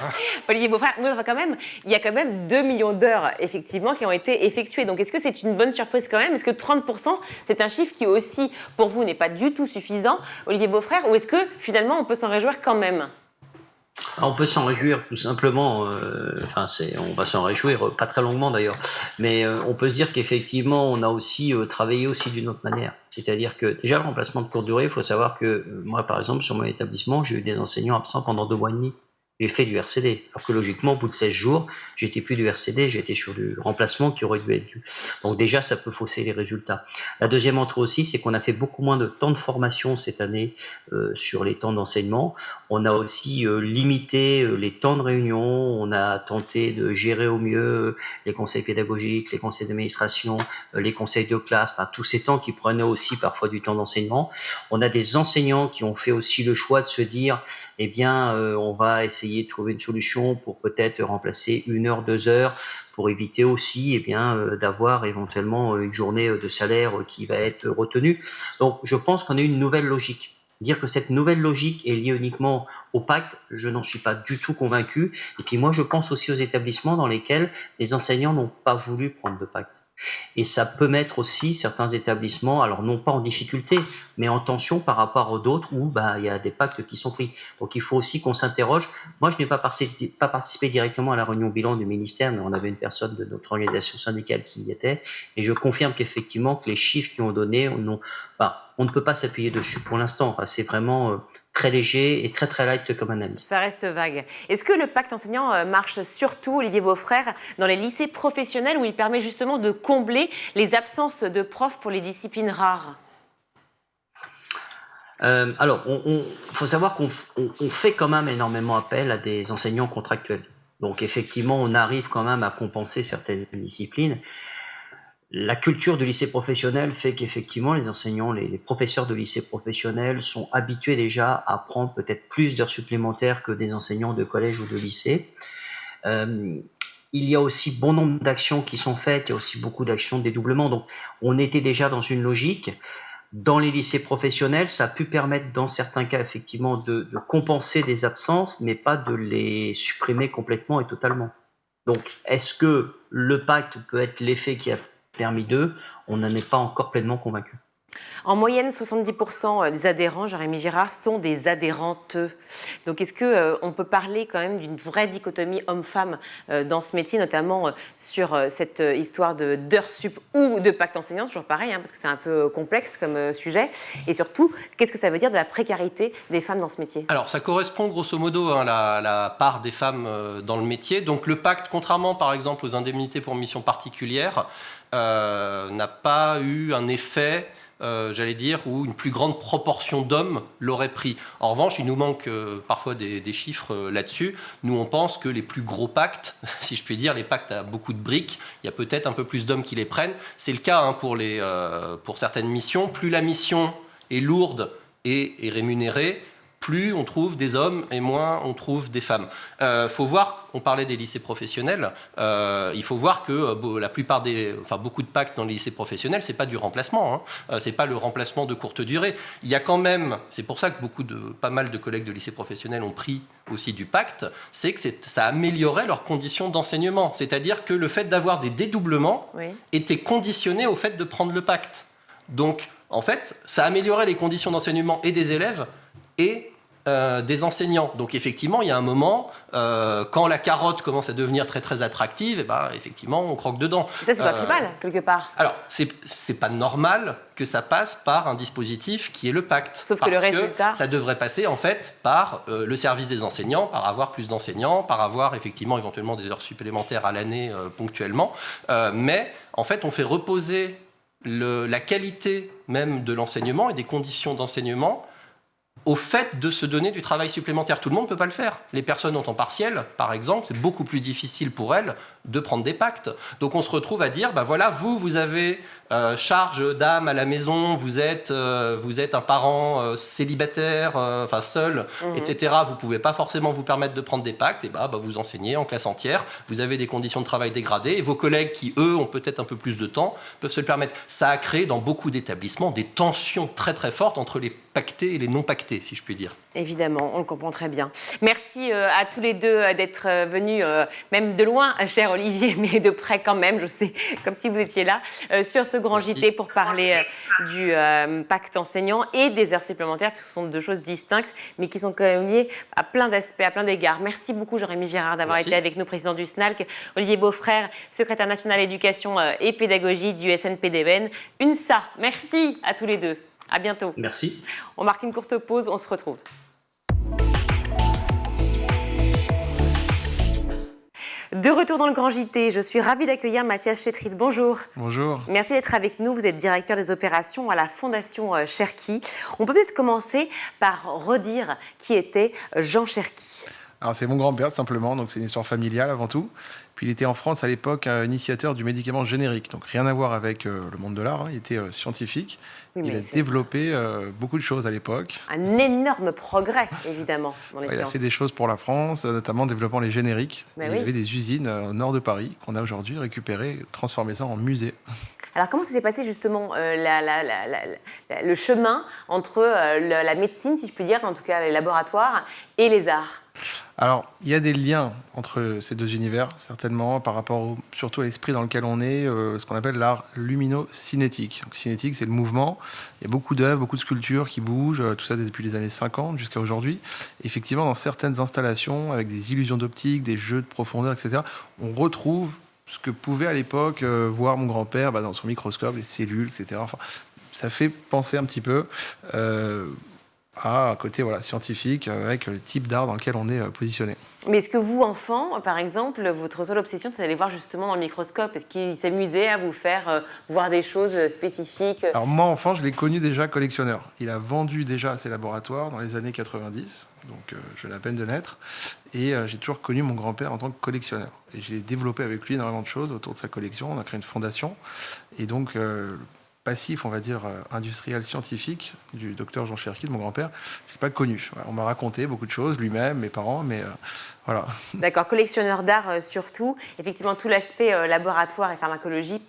Olivier Beaufrère, il y a quand même 2 millions d'heures effectivement qui ont été effectuées. Donc est-ce que c'est une bonne surprise quand même? Est-ce que 30%, c'est un chiffre qui aussi, pour vous, n'est pas du tout suffisant, Olivier Beaufrère, ou est-ce que finalement on peut s'en réjouir quand même? On peut s'en réjouir tout simplement, on va s'en réjouir, pas très longuement d'ailleurs, mais on peut se dire qu'effectivement on a aussi travaillé aussi d'une autre manière. C'est-à-dire que déjà le remplacement de courte durée, il faut savoir que moi par exemple sur mon établissement, j'ai eu des enseignants absents pendant 2 mois et demi. j'ai fait du RCD. Alors que logiquement, au bout de 16 jours, j'étais plus du RCD, j'étais sur du remplacement qui aurait dû être dû. Donc déjà, ça peut fausser les résultats. La deuxième entrée aussi, c'est qu'on a fait beaucoup moins de temps de formation cette année sur les temps d'enseignement. On a aussi limité les temps de réunion, on a tenté de gérer au mieux les conseils pédagogiques, les conseils d'administration, les conseils de classe, enfin, tous ces temps qui prenaient aussi parfois du temps d'enseignement. On a des enseignants qui ont fait aussi le choix de se dire, eh bien, on va essayer de trouver une solution pour peut-être remplacer 1 heure, 2 heures, pour éviter aussi eh bien, d'avoir éventuellement une journée de salaire qui va être retenue. Donc, je pense qu'on a une nouvelle logique. Dire que cette nouvelle logique est liée uniquement au pacte, je n'en suis pas du tout convaincu. Et puis moi, je pense aussi aux établissements dans lesquels les enseignants n'ont pas voulu prendre de pacte. Et ça peut mettre aussi certains établissements, alors non pas en difficulté, mais en tension par rapport aux d'autres où il y a des pactes qui sont pris. Donc il faut aussi qu'on s'interroge. Moi, je n'ai pas participé directement à la réunion bilan du ministère, mais on avait une personne de notre organisation syndicale qui y était. Et je confirme qu'effectivement, que les chiffres qu'ils ont donnés, on ne peut pas s'appuyer dessus pour l'instant. Enfin, c'est vraiment très léger et très très light comme analyse. Ça reste vague. Est-ce que le pacte enseignant marche surtout, Olivier Beaufrère, dans les lycées professionnels où il permet justement de combler les absences de profs pour les disciplines rares ? Alors, il faut savoir qu'on fait quand même énormément appel à des enseignants contractuels. Donc effectivement, on arrive quand même à compenser certaines disciplines. La culture du lycée professionnel fait qu'effectivement, les enseignants, les professeurs de lycée professionnel sont habitués déjà à prendre peut-être plus d'heures supplémentaires que des enseignants de collège ou de lycée. Il y a aussi bon nombre d'actions qui sont faites, il y a aussi beaucoup d'actions de dédoublement. Donc, on était déjà dans une logique. Dans les lycées professionnels, ça a pu permettre dans certains cas effectivement de compenser des absences, mais pas de les supprimer complètement et totalement. Donc, est-ce que le pacte peut être l'effet qui a permis d'eux? On n'en est pas encore pleinement convaincu. En moyenne, 70% des adhérents, Jérémy Girard, sont des adhérentes. Donc, est-ce qu'on peut parler quand même d'une vraie dichotomie homme-femme dans ce métier, notamment sur cette histoire d'heures sup ou de pacte enseignant, toujours pareil, parce que c'est un peu complexe comme sujet. Et surtout, qu'est-ce que ça veut dire de la précarité des femmes dans ce métier? Alors, ça correspond grosso modo à la part des femmes dans le métier. Donc, le pacte, contrairement par exemple aux indemnités pour mission particulière, n'a pas eu un effet, j'allais dire, où une plus grande proportion d'hommes l'auraient pris. En revanche, il nous manque parfois des chiffres là-dessus. Nous, on pense que les plus gros pactes, si je puis dire, les pactes à beaucoup de briques, il y a peut-être un peu plus d'hommes qui les prennent. C'est le cas pour certaines missions. Plus la mission est lourde et rémunérée, plus on trouve des hommes et moins on trouve des femmes. Faut voir, on parlait des lycées professionnels, il faut voir que la plupart beaucoup de pactes dans les lycées professionnels, c'est pas du remplacement, c'est pas le remplacement de courte durée. Il y a quand même, c'est pour ça que pas mal de collègues de lycées professionnels ont pris aussi du pacte, c'est que ça améliorait leurs conditions d'enseignement. C'est-à-dire que le fait d'avoir des dédoublements était conditionné au fait de prendre le pacte. Donc, en fait, ça améliorait les conditions d'enseignement et des élèves et des enseignants. Donc effectivement, il y a un moment, quand la carotte commence à devenir très très attractive, effectivement, on croque dedans. Ça, c'est pas plus mal, quelque part. Alors, c'est pas normal que ça passe par un dispositif qui est le pacte. Sauf que le résultat... ça devrait passer en fait par le service des enseignants, par avoir plus d'enseignants, par avoir effectivement éventuellement des heures supplémentaires à l'année ponctuellement. Mais en fait, on fait reposer la qualité même de l'enseignement et des conditions d'enseignement au fait de se donner du travail supplémentaire. Tout le monde ne peut pas le faire. Les personnes en temps partiel, par exemple, c'est beaucoup plus difficile pour elles de prendre des pactes. Donc on se retrouve à dire, voilà, vous avez charge d'âme à la maison, vous êtes un parent célibataire, seul, etc. Vous ne pouvez pas forcément vous permettre de prendre des pactes, et vous enseignez en classe entière, vous avez des conditions de travail dégradées, et vos collègues qui, eux, ont peut-être un peu plus de temps, peuvent se le permettre. Ça a créé dans beaucoup d'établissements des tensions très très fortes entre les pactés et les non pactés, si je puis dire. Évidemment, on le comprend très bien. Merci à tous les deux d'être venus, même de loin, cher Olivier, mais de près quand même, je sais, comme si vous étiez là, sur ce grand JT pour parler du pacte enseignant et des heures supplémentaires, qui sont deux choses distinctes, mais qui sont quand même liées à plein d'aspects, à plein d'égards. Merci beaucoup, Jérémy Girard, d'avoir été avec nous, président du SNALC. Olivier Beaufrère, secrétaire national éducation et pédagogie du SNPDEN. UNSA, merci à tous les deux. À bientôt. Merci. On marque une courte pause, on se retrouve. De retour dans le Grand JT, je suis ravie d'accueillir Mathias Chétrit. Bonjour. Bonjour. Merci d'être avec nous. Vous êtes directeur des opérations à la Fondation Cherki. On peut peut-être commencer par redire qui était Jean Cherki. Alors c'est mon grand-père tout simplement, donc c'est une histoire familiale avant tout. Puis il était en France à l'époque initiateur du médicament générique, donc rien à voir avec le monde de l'art, hein. Il était scientifique. Oui, il a développé beaucoup de choses à l'époque. Un énorme progrès, évidemment, dans les Il sciences. a fait des choses pour la France, notamment en développant les génériques. Ben Il oui. y avait des usines au nord de Paris qu'on a aujourd'hui récupérées, transformé ça en musée. Alors comment ça s'est passé justement le chemin entre la médecine, si je puis dire, en tout cas les laboratoires, et les arts? Alors, il y a des liens entre ces deux univers, certainement, par rapport surtout à l'esprit dans lequel on est, ce qu'on appelle l'art lumino-cinétique. Donc, cinétique, c'est le mouvement. Il y a beaucoup d'œuvres, beaucoup de sculptures qui bougent, tout ça depuis les années 50 jusqu'à aujourd'hui. Effectivement, dans certaines installations, avec des illusions d'optique, des jeux de profondeur, etc., on retrouve ce que pouvait à l'époque voir mon grand-père dans son microscope, les cellules, etc. Enfin, ça fait penser un petit peu à un côté scientifique avec le type d'art dans lequel on est positionné. Mais est-ce que vous, enfant, par exemple, votre seule obsession, c'est d'aller voir justement dans le microscope? Est-ce qu'il s'amusait à vous faire voir des choses spécifiques? Alors moi, enfant, je l'ai connu déjà collectionneur. Il a vendu déjà à ses laboratoires dans les années 90, donc je venais à peine de naître. Et j'ai toujours connu mon grand-père en tant que collectionneur. Et j'ai développé avec lui énormément de choses autour de sa collection. On a créé une fondation. Et donc, passif, on va dire, industriel scientifique du docteur Jean Cherki, de mon grand-père, je n'ai pas connu. On m'a raconté beaucoup de choses, lui-même, mes parents, mais voilà. D'accord, collectionneur d'art surtout. Effectivement, tout l'aspect laboratoire et pharmacologie,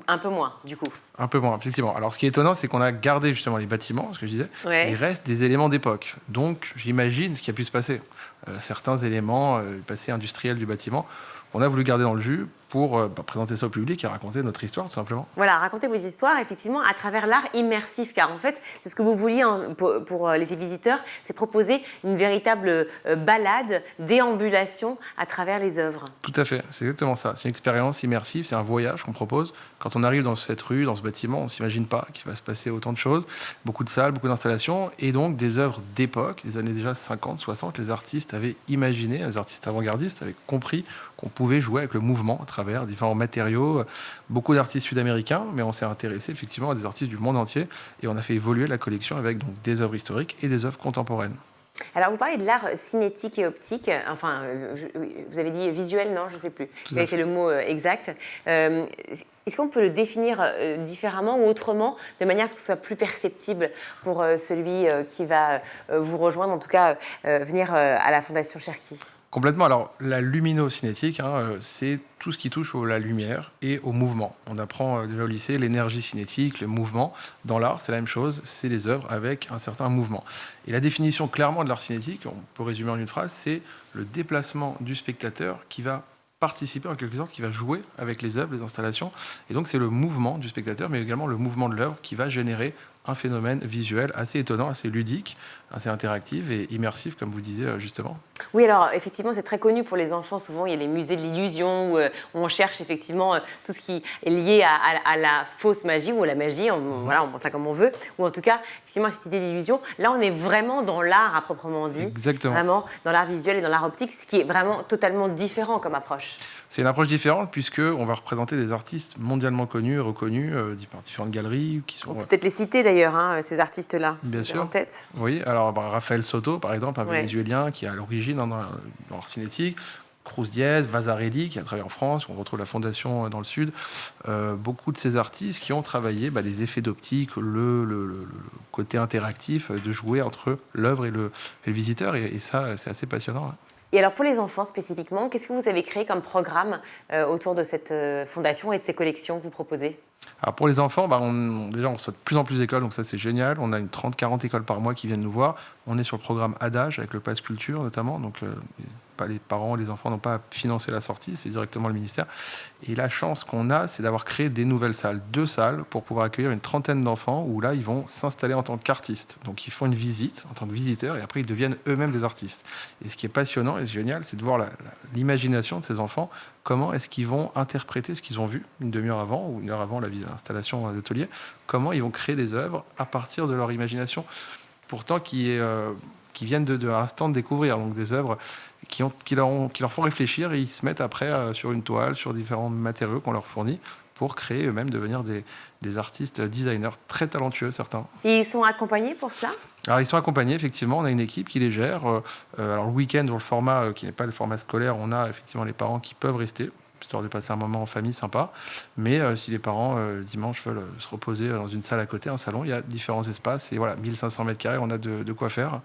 un peu moins, du coup. Un peu moins, effectivement. Alors, ce qui est étonnant, c'est qu'on a gardé justement les bâtiments, ce que je disais. Ouais. Il reste des éléments d'époque. Donc, j'imagine ce qui a pu se passer. Certains éléments du passé industriel du bâtiment, on a voulu garder dans le jus pour présenter ça au public et raconter notre histoire, tout simplement. Voilà, racontez vos histoires, effectivement, à travers l'art immersif. Car en fait, c'est ce que vous vouliez pour les visiteurs, c'est proposer une véritable balade, déambulation à travers les œuvres. Tout à fait, c'est exactement ça. C'est une expérience immersive, c'est un voyage qu'on propose. Quand on arrive dans cette rue, dans ce bâtiment, on ne s'imagine pas qu'il va se passer autant de choses. Beaucoup de salles, beaucoup d'installations, et donc des œuvres d'époque, des années déjà 50, 60. Les artistes avaient imaginé, les artistes avant-gardistes avaient compris qu'on pouvait jouer avec le mouvement à travers différents matériaux. Beaucoup d'artistes sud-américains, mais on s'est intéressé effectivement à des artistes du monde entier, et on a fait évoluer la collection avec donc des œuvres historiques et des œuvres contemporaines. Alors, vous parlez de l'art cinétique et optique, enfin, vous avez dit visuel, non, je ne sais plus. Vous avez fait le mot exact. Est-ce qu'on peut le définir différemment ou autrement, de manière à ce que ce soit plus perceptible pour celui qui va vous rejoindre, en tout cas venir à la Fondation Cherki? Complètement. Alors, la lumino-cinétique, c'est tout ce qui touche à la lumière et au mouvement. On apprend déjà au lycée l'énergie cinétique, le mouvement. Dans l'art, c'est la même chose, c'est les œuvres avec un certain mouvement. Et la définition clairement de l'art cinétique, on peut résumer en une phrase, c'est le déplacement du spectateur qui va participer en quelque sorte, qui va jouer avec les œuvres, les installations. Et donc, c'est le mouvement du spectateur, mais également le mouvement de l'œuvre qui va générer un phénomène visuel assez étonnant, assez ludique, assez interactif et immersif, comme vous disiez justement. Oui, alors effectivement, c'est très connu pour les enfants. Souvent, il y a les musées de l'illusion où on cherche effectivement tout ce qui est lié à la fausse magie ou à la magie, voilà, on pense ça comme on veut, ou en tout cas, effectivement, cette idée d'illusion. Là, on est vraiment dans l'art à proprement dit. Exactement. Vraiment dans l'art visuel et dans l'art optique, ce qui est vraiment totalement différent comme approche. C'est une approche différente puisqu'on va représenter des artistes mondialement connus et reconnus par différentes galeries qui sont... On peut peut-être les citer d'ailleurs, ces artistes-là. Bien sûr. En tête. Oui, alors Raphaël Soto, par exemple, un Ouais. Vénézuélien qui est à l'origine dans l'art cinétique. Cruz Diez, Vasarely, qui a travaillé en France, on retrouve la Fondation dans le Sud. Beaucoup de ces artistes qui ont travaillé les effets d'optique, le côté interactif, de jouer entre l'œuvre et le visiteur. Et ça, c'est assez passionnant. Hein. Et alors pour les enfants spécifiquement, qu'est-ce que vous avez créé comme programme autour de cette fondation et de ces collections que vous proposez? Alors pour les enfants, déjà on reçoit de plus en plus d'écoles, donc ça c'est génial. On a une 30-40 écoles par mois qui viennent nous voir. On est sur le programme Adage avec le Pass Culture notamment, donc pas les parents, les enfants n'ont pas à financer la sortie, c'est directement le ministère. Et la chance qu'on a, c'est d'avoir créé des nouvelles salles, 2 salles, pour pouvoir accueillir une trentaine d'enfants, où là, ils vont s'installer en tant qu'artistes. Donc ils font une visite en tant que visiteurs, et après ils deviennent eux-mêmes des artistes. Et ce qui est passionnant et génial, c'est de voir l'imagination de ces enfants, comment est-ce qu'ils vont interpréter ce qu'ils ont vu une demi-heure avant, ou une heure avant l'installation dans les ateliers, comment ils vont créer des œuvres à partir de leur imagination, pourtant qui est qui viennent de l'instant de découvrir, donc des œuvres qui leur font réfléchir et ils se mettent après sur une toile, sur différents matériaux qu'on leur fournit pour créer eux-mêmes, devenir des artistes designers très talentueux, certains. Et ils sont accompagnés pour cela ? Alors, ils sont accompagnés, effectivement. On a une équipe qui les gère. Alors, le week-end, dans le format qui n'est pas le format scolaire, on a effectivement les parents qui peuvent rester, histoire de passer un moment en famille sympa. Mais si les parents, dimanche, veulent se reposer dans une salle à côté, un salon, il y a différents espaces. Et voilà, 1500 mètres carrés, on a de quoi faire.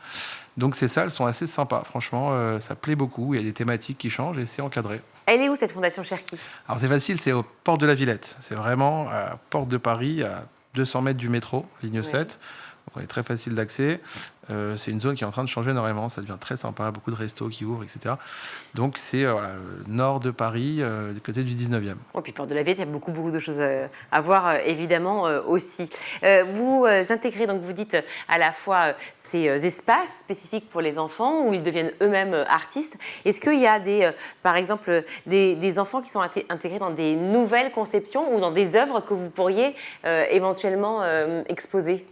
Donc, ces salles sont assez sympas. Franchement, ça plaît beaucoup. Il y a des thématiques qui changent et c'est encadré. Elle est où, cette fondation Cherki ? Alors, c'est facile, c'est aux portes de la Villette. C'est vraiment à Porte de Paris, à 200 mètres du métro, ligne 7. Donc, on est très facile d'accès. C'est une zone qui est en train de changer énormément. Ça devient très sympa. Beaucoup de restos qui ouvrent, etc. Donc, c'est nord de Paris, du côté du 19e. Et puis, Porte de la Villette, il y a beaucoup de choses à voir, évidemment, aussi. Vous intégrez, donc vous dites à la fois ces espaces spécifiques pour les enfants où ils deviennent eux-mêmes artistes. Est-ce qu'il y a par exemple des enfants qui sont intégrés dans des nouvelles conceptions ou dans des œuvres que vous pourriez éventuellement exposer ?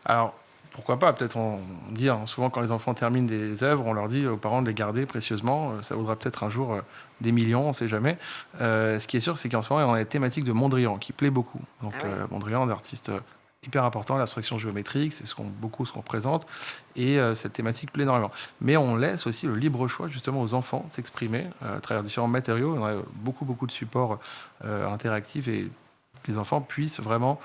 Alors, pourquoi pas ? Peut-être on dit souvent quand les enfants terminent des œuvres, on leur dit aux parents de les garder précieusement. Ça vaudra peut-être un jour des millions, on ne sait jamais. Ce qui est sûr, c'est qu'en ce moment, on a la thématique de Mondrian qui plaît beaucoup. Donc, Mondrian, d'artiste hyper important, l'abstraction géométrique, c'est beaucoup ce qu'on représente. Et cette thématique plaît énormément. Mais on laisse aussi le libre choix justement aux enfants de s'exprimer à travers différents matériaux. On a beaucoup de supports interactifs et les enfants puissent vraiment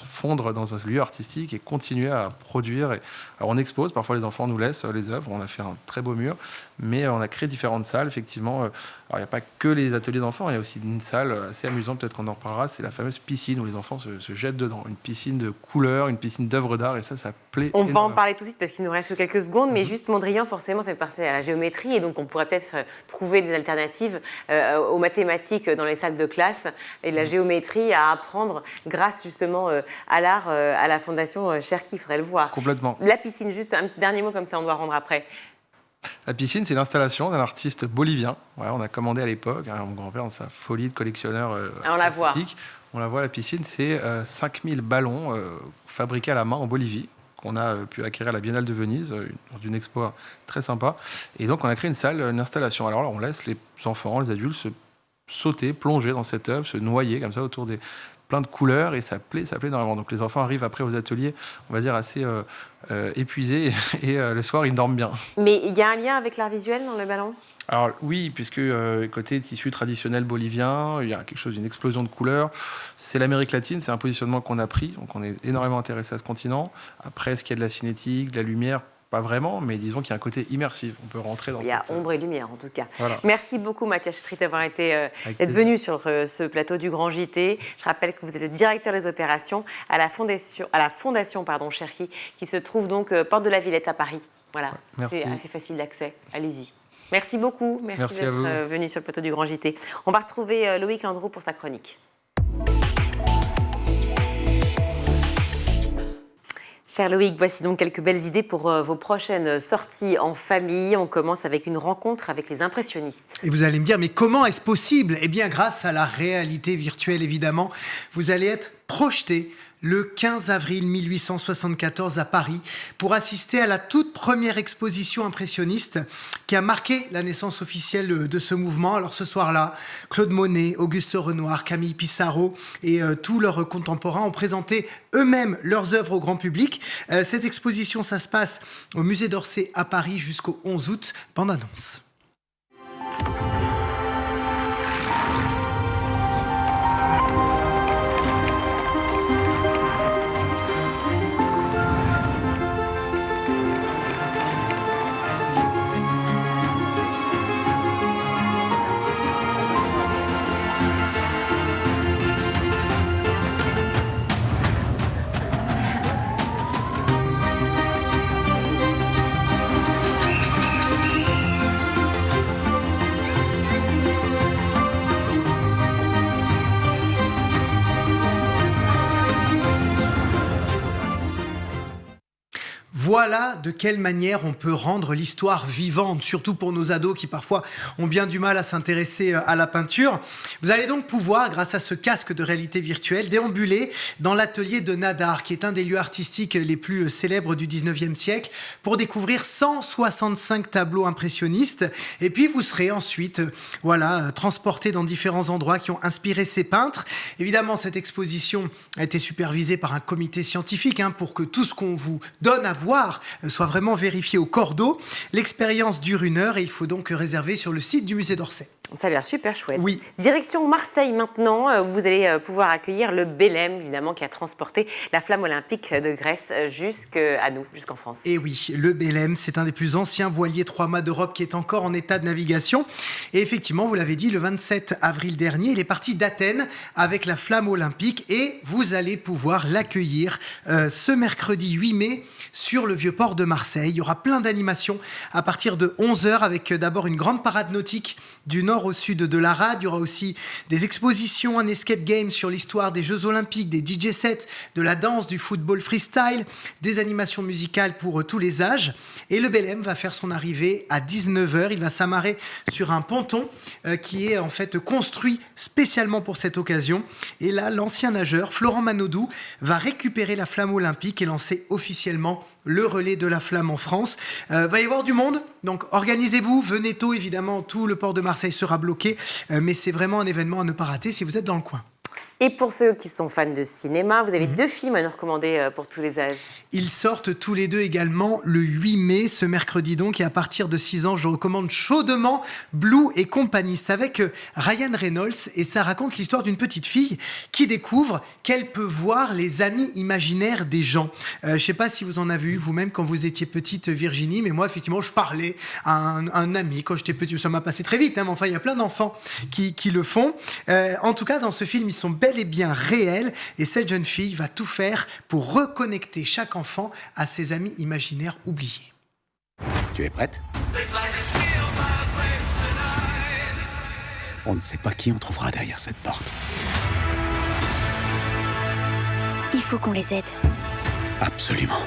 fondre dans un lieu artistique et continuer à produire. Alors on expose, parfois les enfants nous laissent les œuvres, on a fait un très beau mur, mais on a créé différentes salles, effectivement. Alors il n'y a pas que les ateliers d'enfants, il y a aussi une salle assez amusante, peut-être qu'on en reparlera, c'est la fameuse piscine où les enfants se jettent dedans. Une piscine de couleurs, une piscine d'œuvres d'art, et ça plaît On énormément. va en parler tout de suite parce qu'il nous reste quelques secondes, mais juste Mondrian, forcément, ça fait partie à la géométrie, et donc on pourrait peut-être trouver des alternatives aux mathématiques dans les salles de classe et de la géométrie à apprendre grâce justement à l'art, à la fondation Cherki, il faudrait le voir. Complètement. La piscine, juste un dernier mot comme ça, on doit rendre après. La piscine, c'est l'installation d'un artiste bolivien. Voilà, on a commandé à l'époque, mon grand-père, dans sa folie de collectionneur on la voit. On la voit, la piscine, c'est 5000 ballons fabriqués à la main en Bolivie, qu'on a pu acquérir à la Biennale de Venise, lors d'une expo très sympa. Et donc, on a créé une salle, une installation. Alors là, on laisse les enfants, les adultes se sauter, plonger dans cette œuvre, se noyer comme ça autour des plein de couleurs, et ça plaît énormément. Donc les enfants arrivent après aux ateliers, on va dire, assez épuisés, et le soir, ils dorment bien. Mais il y a un lien avec l'art visuel dans le ballon ? Alors oui, puisque côté tissu traditionnel bolivien, il y a quelque chose, une explosion de couleurs. C'est l'Amérique latine, c'est un positionnement qu'on a pris, donc on est énormément intéressé à ce continent. Après, est-ce qu'il y a de la cinétique, de la lumière ? Pas vraiment, mais disons qu'il y a un côté immersif. On peut rentrer dans. Il y a ombre et lumière, en tout cas. Voilà. Merci beaucoup, Mathias Stritt, d'avoir d'être venu sur ce plateau du Grand JT. Je rappelle que vous êtes le directeur des opérations à la fondation Cherki, qui se trouve donc porte de la Villette à Paris. Voilà, c'est assez facile d'accès. Allez-y. Merci beaucoup. Merci d'être venu sur le plateau du Grand JT. On va retrouver Loïc Landreau pour sa chronique. Cher Loïc, voici donc quelques belles idées pour vos prochaines sorties en famille. On commence avec une rencontre avec les impressionnistes. Et vous allez me dire, mais comment est-ce possible ? Eh bien, grâce à la réalité virtuelle, évidemment, vous allez être projeté le 15 avril 1874 à Paris pour assister à la toute première exposition impressionniste qui a marqué la naissance officielle de ce mouvement. Alors ce soir-là, Claude Monet, Auguste Renoir, Camille Pissarro et tous leurs contemporains ont présenté eux-mêmes leurs œuvres au grand public. Cette exposition, ça se passe au musée d'Orsay à Paris jusqu'au 11 août. Bande annonce. Voilà de quelle manière on peut rendre l'histoire vivante, surtout pour nos ados qui parfois ont bien du mal à s'intéresser à la peinture. Vous allez donc pouvoir, grâce à ce casque de réalité virtuelle, déambuler dans l'atelier de Nadar, qui est un des lieux artistiques les plus célèbres du 19e siècle, pour découvrir 165 tableaux impressionnistes. Et puis vous serez ensuite transporté dans différents endroits qui ont inspiré ces peintres. Évidemment, cette exposition a été supervisée par un comité scientifique pour que tout ce qu'on vous donne à voir soit vraiment vérifié au cordeau. L'expérience dure 1 heure et il faut donc réserver sur le site du musée d'Orsay. Ça a l'air super chouette. Oui. Direction Marseille maintenant, vous allez pouvoir accueillir le Belém, évidemment, qui a transporté la flamme olympique de Grèce jusqu'à nous, jusqu'en France. Et oui, le Belém, c'est un des plus anciens voiliers 3-mâts d'Europe qui est encore en état de navigation. Et effectivement, vous l'avez dit, le 27 avril dernier, il est parti d'Athènes avec la flamme olympique et vous allez pouvoir l'accueillir ce mercredi 8 mai sur le Vieux-Port de Marseille. Il y aura plein d'animations à partir de 11h avec d'abord une grande parade nautique du nord au sud de la rade. Il y aura aussi des expositions, un escape game sur l'histoire des Jeux Olympiques, des DJ sets, de la danse, du football freestyle, des animations musicales pour tous les âges. Et le Belém va faire son arrivée à 19h. Il va s'amarrer sur un ponton qui est en fait construit spécialement pour cette occasion. Et là, l'ancien nageur Florent Manodou va récupérer la flamme olympique et lancer officiellement le relais de la flamme en France. Va y avoir du monde, donc organisez-vous, venez tôt évidemment, tout le port de Marseille sera bloqué, mais c'est vraiment un événement à ne pas rater si vous êtes dans le coin. Et pour ceux qui sont fans de cinéma, vous avez 2 films à nous recommander pour tous les âges. Ils sortent tous les 2 également le 8 mai, ce mercredi donc, et à partir de 6 ans, je recommande chaudement Blue et compagnie. C'est avec Ryan Reynolds et ça raconte l'histoire d'une petite fille qui découvre qu'elle peut voir les amis imaginaires des gens. Je ne sais pas si vous en avez eu vous-même quand vous étiez petite, Virginie, mais moi, effectivement, je parlais à un ami quand j'étais petit. Ça m'a passé très vite, mais enfin, il y a plein d'enfants qui le font. En tout cas, dans ce film, ils sont bel et bien réels et cette jeune fille va tout faire pour reconnecter chaque enfant à ses amis imaginaires oubliés. Tu es prête ? On ne sait pas qui on trouvera derrière cette porte. Il faut qu'on les aide. Absolument.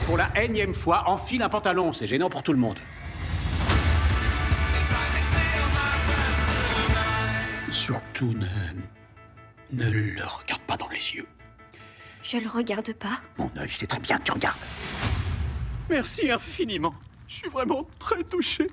Pour la énième fois, enfile un pantalon, c'est gênant pour tout le monde. Surtout ne le regarde pas dans les yeux. Je le regarde pas. Mon œil, c'est très bien que tu regardes. Merci infiniment. Je suis vraiment très touché.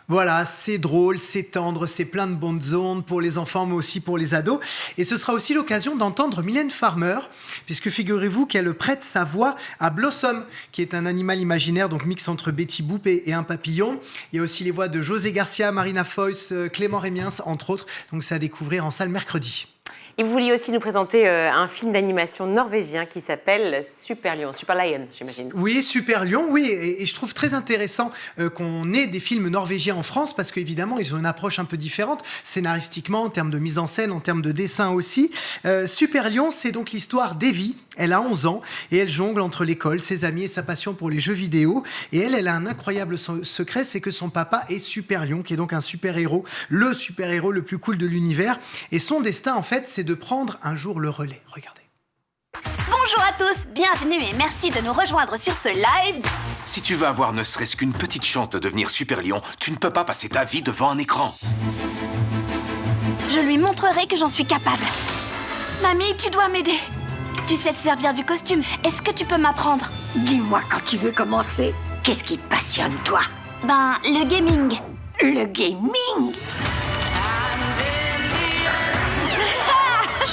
Voilà, c'est drôle, c'est tendre, c'est plein de bonnes ondes pour les enfants, mais aussi pour les ados. Et ce sera aussi l'occasion d'entendre Mylène Farmer, puisque figurez-vous qu'elle prête sa voix à Blossom, qui est un animal imaginaire, donc mix entre Betty Boop et un papillon. Il y a aussi les voix de José Garcia, Marina Foïs, Clément Rémiens, entre autres. Donc c'est à découvrir en salle mercredi. Et vous vouliez aussi nous présenter un film d'animation norvégien qui s'appelle Super Lion, j'imagine. Oui, Super Lion, oui. Et je trouve très intéressant qu'on ait des films norvégiens en France parce qu'évidemment, ils ont une approche un peu différente, scénaristiquement, en termes de mise en scène, en termes de dessin aussi. Super Lion, c'est donc l'histoire d'Evie. Elle a 11 ans et elle jongle entre l'école, ses amis et sa passion pour les jeux vidéo. Et elle a un incroyable secret, c'est que son papa est Super Lion, qui est donc un super-héros, le super-héros le plus cool de l'univers. Et son destin, en fait, c'est de prendre un jour le relais. Regardez. Bonjour à tous, bienvenue et merci de nous rejoindre sur ce live. Si tu veux avoir ne serait-ce qu'une petite chance de devenir Super Lion, tu ne peux pas passer ta vie devant un écran. Je lui montrerai que j'en suis capable. Mamie, tu dois m'aider. Tu sais te servir du costume. Est-ce que tu peux m'apprendre? Dis-moi quand tu veux commencer. Qu'est-ce qui te passionne, toi? Le gaming. Le gaming?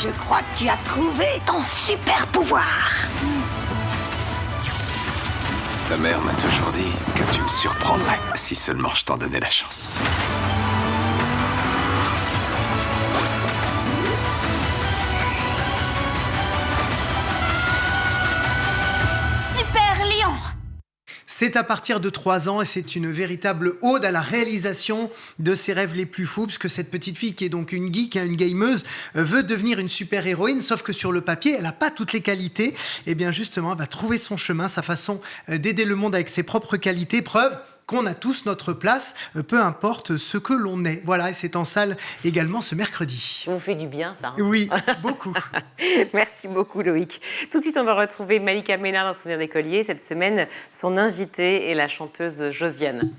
Je crois que tu as trouvé ton super pouvoir. Ta mère m'a toujours dit que tu me surprendrais si seulement je t'en donnais la chance. C'est à partir de 3 ans et c'est une véritable ode à la réalisation de ses rêves les plus fous, puisque cette petite fille qui est donc une geek, une gameuse, veut devenir une super-héroïne, sauf que sur le papier, elle n'a pas toutes les qualités. Et bien justement, elle va trouver son chemin, sa façon d'aider le monde avec ses propres qualités. Preuve qu'on a tous notre place, peu importe ce que l'on est. Voilà, et c'est en salle également ce mercredi. Ça vous fait du bien, ça. Oui, beaucoup. Merci beaucoup, Loïc. Tout de suite, on va retrouver Malika Ménard dans Souvenir d'écolier. Cette semaine, son invitée est la chanteuse Josiane.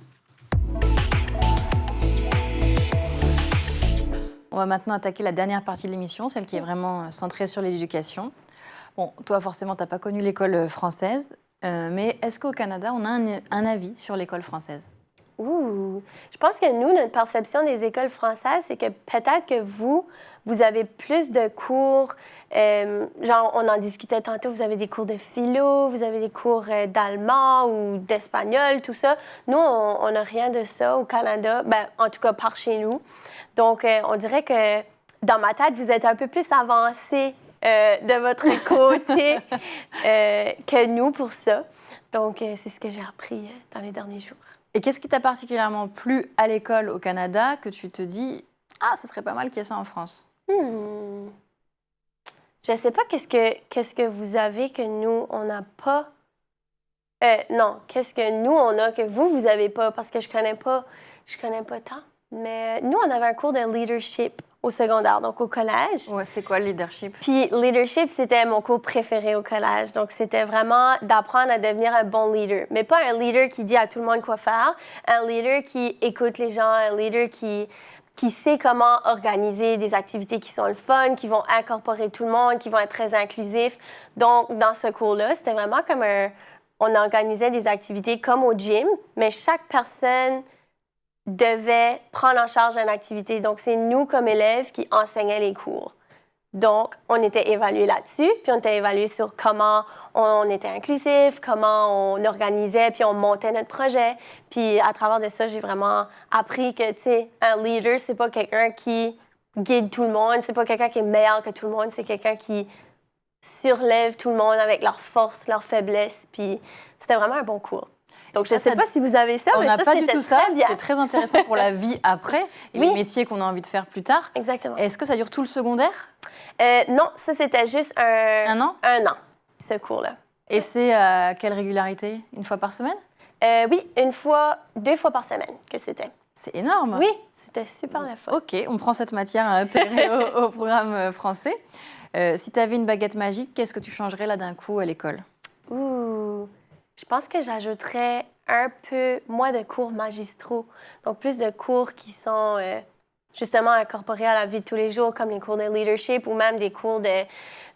On va maintenant attaquer la dernière partie de l'émission, celle qui est vraiment centrée sur l'éducation. Bon, toi, forcément, tu n'as pas connu l'école française. Mais est-ce qu'au Canada, on a un avis sur l'école française? Je pense que nous, notre perception des écoles françaises, c'est que peut-être que vous avez plus de cours, genre on en discutait tantôt, vous avez des cours de philo, vous avez des cours d'allemand ou d'espagnol, tout ça. Nous, on n'a rien de ça au Canada, en tout cas par chez nous. Donc, on dirait que dans ma tête, vous êtes un peu plus avancés de votre côté que nous pour ça. Donc, c'est ce que j'ai appris dans les derniers jours. Et qu'est-ce qui t'a particulièrement plu à l'école au Canada que tu te dis « Ah, ce serait pas mal qu'il y ait ça en France » Je sais pas qu'est-ce que vous avez que nous, on n'a pas. Non, qu'est-ce que nous, on a que vous avez pas, parce que je connais pas tant. Mais nous, on avait un cours de leadership au secondaire, donc au collège. Ouais, c'est quoi le leadership? Puis leadership, c'était mon cours préféré au collège. Donc, c'était vraiment d'apprendre à devenir un bon leader. Mais pas un leader qui dit à tout le monde quoi faire, un leader qui écoute les gens, un leader qui sait comment organiser des activités qui sont le fun, qui vont incorporer tout le monde, qui vont être très inclusifs. Donc, dans ce cours-là, c'était vraiment comme on organisait des activités comme au gym, mais chaque personne devait prendre en charge une activité. Donc, c'est nous, comme élèves, qui enseignaient les cours. Donc, on était évalués là-dessus, puis on était évalués sur comment on était inclusif, comment on organisait, puis on montait notre projet. Puis, à travers de ça, j'ai vraiment appris que, tu sais, un leader, c'est pas quelqu'un qui guide tout le monde, c'est pas quelqu'un qui est meilleur que tout le monde, c'est quelqu'un qui surlève tout le monde avec leurs forces, leurs faiblesses. Puis, c'était vraiment un bon cours. Donc, je ne sais pas si vous avez ça, mais ça, c'était pas du tout ça. bien. C'est très intéressant pour la vie après et les métiers qu'on a envie de faire plus tard. Exactement. Est-ce que ça dure tout le secondaire? Non, ça, c'était juste un an, ce cours-là. Et c'est à quelle régularité? Une fois par semaine? Oui, 2 fois par semaine que c'était. C'est énorme. Oui, c'était super le fun. OK, on prend cette matière à intégrer au programme français. Si tu avais une baguette magique, qu'est-ce que tu changerais là d'un coup à l'école? Je pense que j'ajouterais un peu moins de cours magistraux. Donc, plus de cours qui sont justement incorporés à la vie de tous les jours, comme les cours de leadership ou même des cours de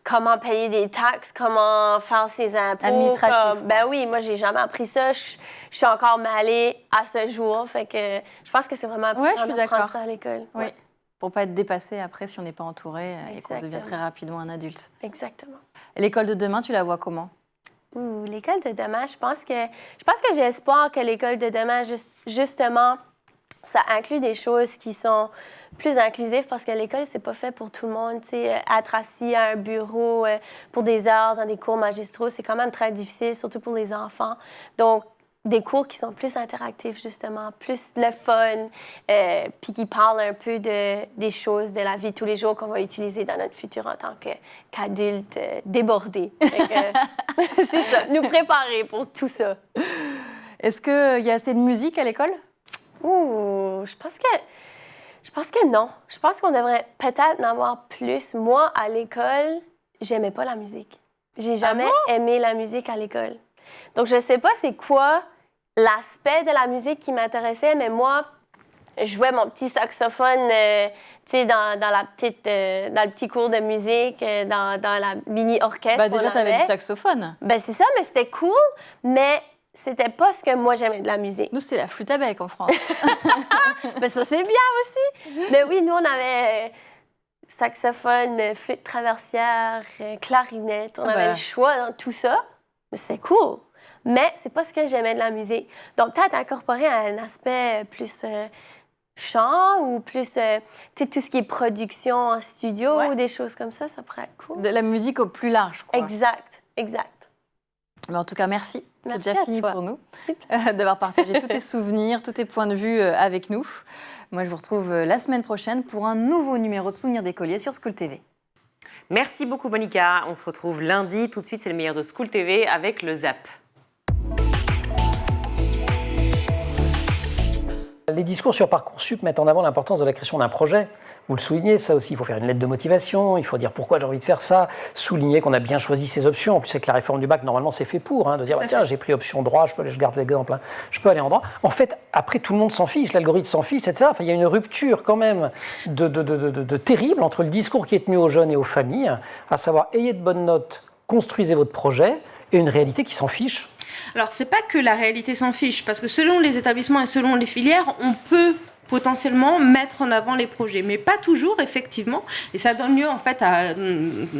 comment payer des taxes, comment faire ses impôts. Administratif. Ben oui, moi, j'ai jamais appris ça. Je suis encore mêlée à ce jour. Fait que je pense que c'est vraiment important d'apprendre ça à l'école. Oui. Ouais. Pour pas être dépassé après si on n'est pas entouré et qu'on devient très rapidement un adulte. Exactement. L'école de demain, tu la vois comment? L'école de demain, je pense que j'ai espoir que l'école de demain, justement, ça inclut des choses qui sont plus inclusives parce que l'école, c'est pas fait pour tout le monde. Tu sais, être assis à un bureau pour des heures dans des cours magistraux, c'est quand même très difficile, surtout pour les enfants. Donc, des cours qui sont plus interactifs, justement, plus le fun, puis qui parlent un peu des choses de la vie de tous les jours qu'on va utiliser dans notre futur en tant qu'adultes débordés. C'est ça, nous préparer pour tout ça. Est-ce qu'il y a assez de musique à l'école? Je pense que non. Je pense qu'on devrait peut-être en avoir plus. Moi, à l'école, j'aimais pas la musique. J'ai jamais aimé la musique à l'école. Donc, je sais pas c'est quoi l'aspect de la musique qui m'intéressait, mais moi, je jouais mon petit saxophone, tu sais, dans le petit cours de musique, dans la mini-orchestre. Déjà, tu avais du saxophone. C'est ça, mais c'était cool, mais c'était pas ce que moi j'aimais de la musique. Nous, c'était la flûte à bec en France. Ça, c'est bien aussi. Mais oui, nous, on avait saxophone, flûte traversière, clarinette. On avait le choix dans tout ça. Mais c'était cool. Mais c'est pas ce que j'aimais de la musique. Donc, peut-être incorporer un aspect plus chant ou plus, tu sais, tout ce qui est production en studio ou des choses comme ça pourrait être cool. De la musique au plus large, quoi. Exact. Mais en tout cas, merci. C'est Merci déjà à fini toi. pour nous d'avoir partagé tous tes souvenirs, tous tes points de vue avec nous. Moi, je vous retrouve la semaine prochaine pour un nouveau numéro de Souvenirs d'écoliers sur School TV. Merci beaucoup Monica. On se retrouve lundi. Tout de suite, c'est le meilleur de School TV avec le ZAP. Les discours sur Parcoursup mettent en avant l'importance de la création d'un projet. Vous le soulignez, ça aussi, il faut faire une lettre de motivation, il faut dire pourquoi j'ai envie de faire ça, souligner qu'on a bien choisi ses options. En plus, avec la réforme du bac, normalement, c'est fait pour, de dire, tiens, j'ai pris option droit, je garde l'exemple, je peux aller en droit. En fait, après, tout le monde s'en fiche, l'algorithme s'en fiche, etc. Enfin, il y a une rupture quand même de terrible entre le discours qui est tenu aux jeunes et aux familles, à savoir, ayez de bonnes notes, construisez votre projet, et une réalité qui s'en fiche. Alors, c'est pas que la réalité s'en fiche, parce que selon les établissements et selon les filières, on peut potentiellement mettre en avant les projets, mais pas toujours, effectivement. Et ça donne lieu, en fait, à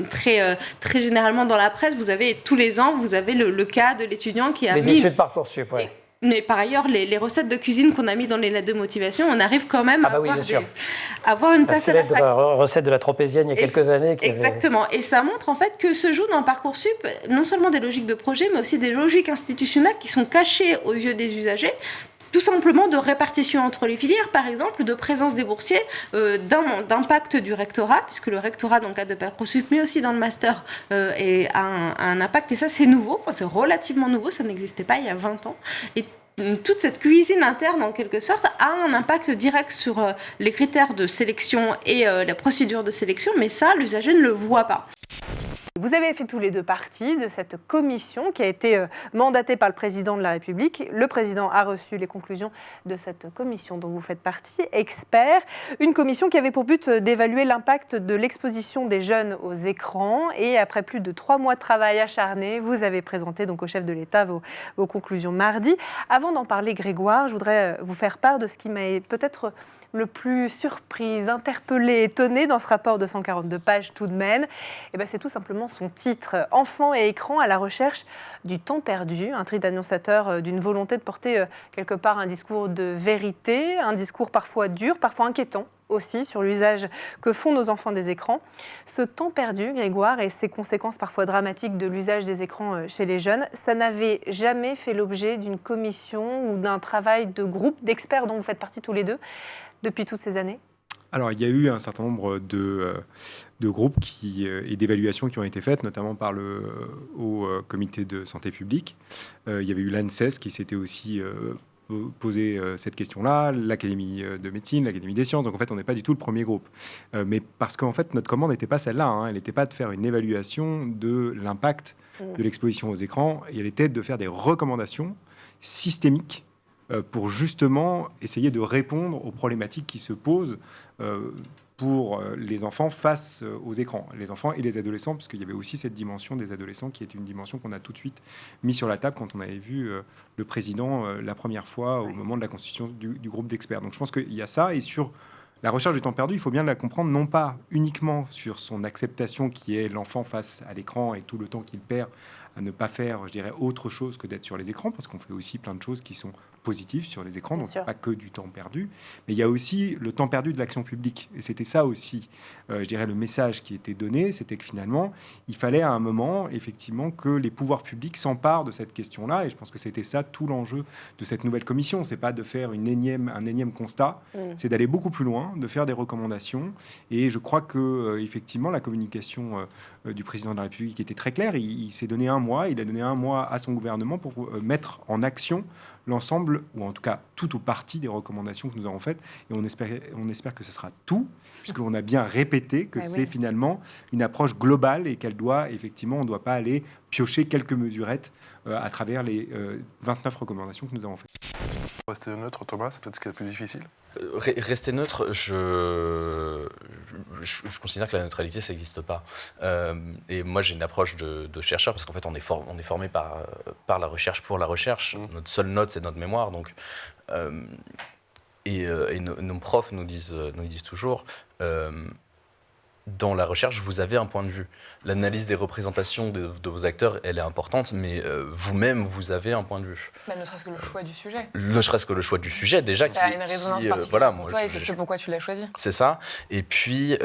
très généralement dans la presse, vous avez tous les ans, vous avez le cas de l'étudiant qui a les mis... déçus de Parcoursup, oui. Mais par ailleurs, les recettes de cuisine qu'on a mis dans les lettres de motivation, on arrive quand même à avoir une place à la fac. Recette de la tropézienne il y a quelques années. Exactement. Et ça montre en fait que se jouent dans Parcoursup non seulement des logiques de projet, mais aussi des logiques institutionnelles qui sont cachées aux yeux des usagers. Tout simplement de répartition entre les filières, par exemple, de présence des boursiers, d'impact du rectorat, puisque le rectorat, dans le cadre de Parcoursup, mais aussi dans le master, a un impact. Et ça, c'est nouveau, c'est relativement nouveau, ça n'existait pas il y a 20 ans. Et toute cette cuisine interne, en quelque sorte, a un impact direct sur les critères de sélection et la procédure de sélection, mais ça, l'usager ne le voit pas. Vous avez fait tous les deux partie de cette commission qui a été mandatée par le président de la République. Le président a reçu les conclusions de cette commission dont vous faites partie, expert. Une commission qui avait pour but d'évaluer l'impact de l'exposition des jeunes aux écrans. Et après plus de 3 mois de travail acharné, vous avez présenté donc au chef de l'État vos conclusions mardi. Avant d'en parler, Grégoire, je voudrais vous faire part de ce qui m'a peut-être le plus surprise, interpellée, étonnée dans ce rapport de 142 pages tout de même, c'est tout simplement son titre « Enfants et écrans à la recherche du temps perdu », un trait d'annonçateur d'une volonté de porter quelque part un discours de vérité, un discours parfois dur, parfois inquiétant aussi sur l'usage que font nos enfants des écrans. Ce temps perdu, Grégoire, et ses conséquences parfois dramatiques de l'usage des écrans chez les jeunes, ça n'avait jamais fait l'objet d'une commission ou d'un travail de groupe d'experts dont vous faites partie tous les deux depuis toutes ces années ? Alors, il y a eu un certain nombre de groupes et d'évaluations qui ont été faites, notamment par le Haut Comité de Santé Publique. Il y avait eu l'ANSES qui s'était aussi posé cette question-là, l'Académie de médecine, l'Académie des sciences. Donc, en fait, on n'est pas du tout le premier groupe. Mais parce qu'en fait, notre commande n'était pas celle-là. Elle n'était pas de faire une évaluation de l'impact de l'exposition aux écrans. Elle était de faire des recommandations systémiques pour justement essayer de répondre aux problématiques qui se posent pour les enfants face aux écrans, les enfants et les adolescents, puisqu'il y avait aussi cette dimension des adolescents qui est une dimension qu'on a tout de suite mis sur la table quand on avait vu le président la première fois au moment de la constitution du groupe d'experts. Donc je pense qu'il y a ça, et sur la recherche du temps perdu, il faut bien la comprendre, non pas uniquement sur son acceptation qui est l'enfant face à l'écran et tout le temps qu'il perd à ne pas faire, je dirais, autre chose que d'être sur les écrans, parce qu'on fait aussi plein de choses qui sont positives sur les écrans, donc pas que du temps perdu, mais il y a aussi le temps perdu de l'action publique. Et c'était ça aussi, je dirais, le message qui était donné, c'était que finalement, il fallait à un moment, effectivement, que les pouvoirs publics s'emparent de cette question-là, et je pense que c'était ça tout l'enjeu de cette nouvelle commission. C'est pas de faire un énième constat, c'est d'aller beaucoup plus loin, de faire des recommandations, et je crois que effectivement, la communication du président de la République était très claire. Il s'est donné un mois, il a donné un mois à son gouvernement pour mettre en action l'ensemble, ou en tout cas tout ou partie des recommandations que nous avons faites, et on espère que ce sera tout, puisqu'on a bien répété que c'est finalement une approche globale et qu'elle doit, effectivement, on ne doit pas aller piocher quelques mesurettes à travers les 29 recommandations que nous avons faites. Rester neutre, Thomas, c'est peut-être ce qui est le plus difficile. Rester neutre, je considère que la neutralité, ça n'existe pas. Et moi, j'ai une approche de chercheur, parce qu'en fait, on est formé par la recherche pour la recherche. Notre seule note, c'est notre mémoire. Donc, nos profs nous disent toujours... dans la recherche, vous avez un point de vue. L'analyse des représentations de vos acteurs, elle est importante, mais vous-même, vous avez un point de vue. Ne serait-ce que le choix du sujet. Ne serait-ce que le choix du sujet, déjà. Ça a une résonance particulière voilà, pour toi, et c'est ce pourquoi tu l'as choisi. C'est ça. Et puis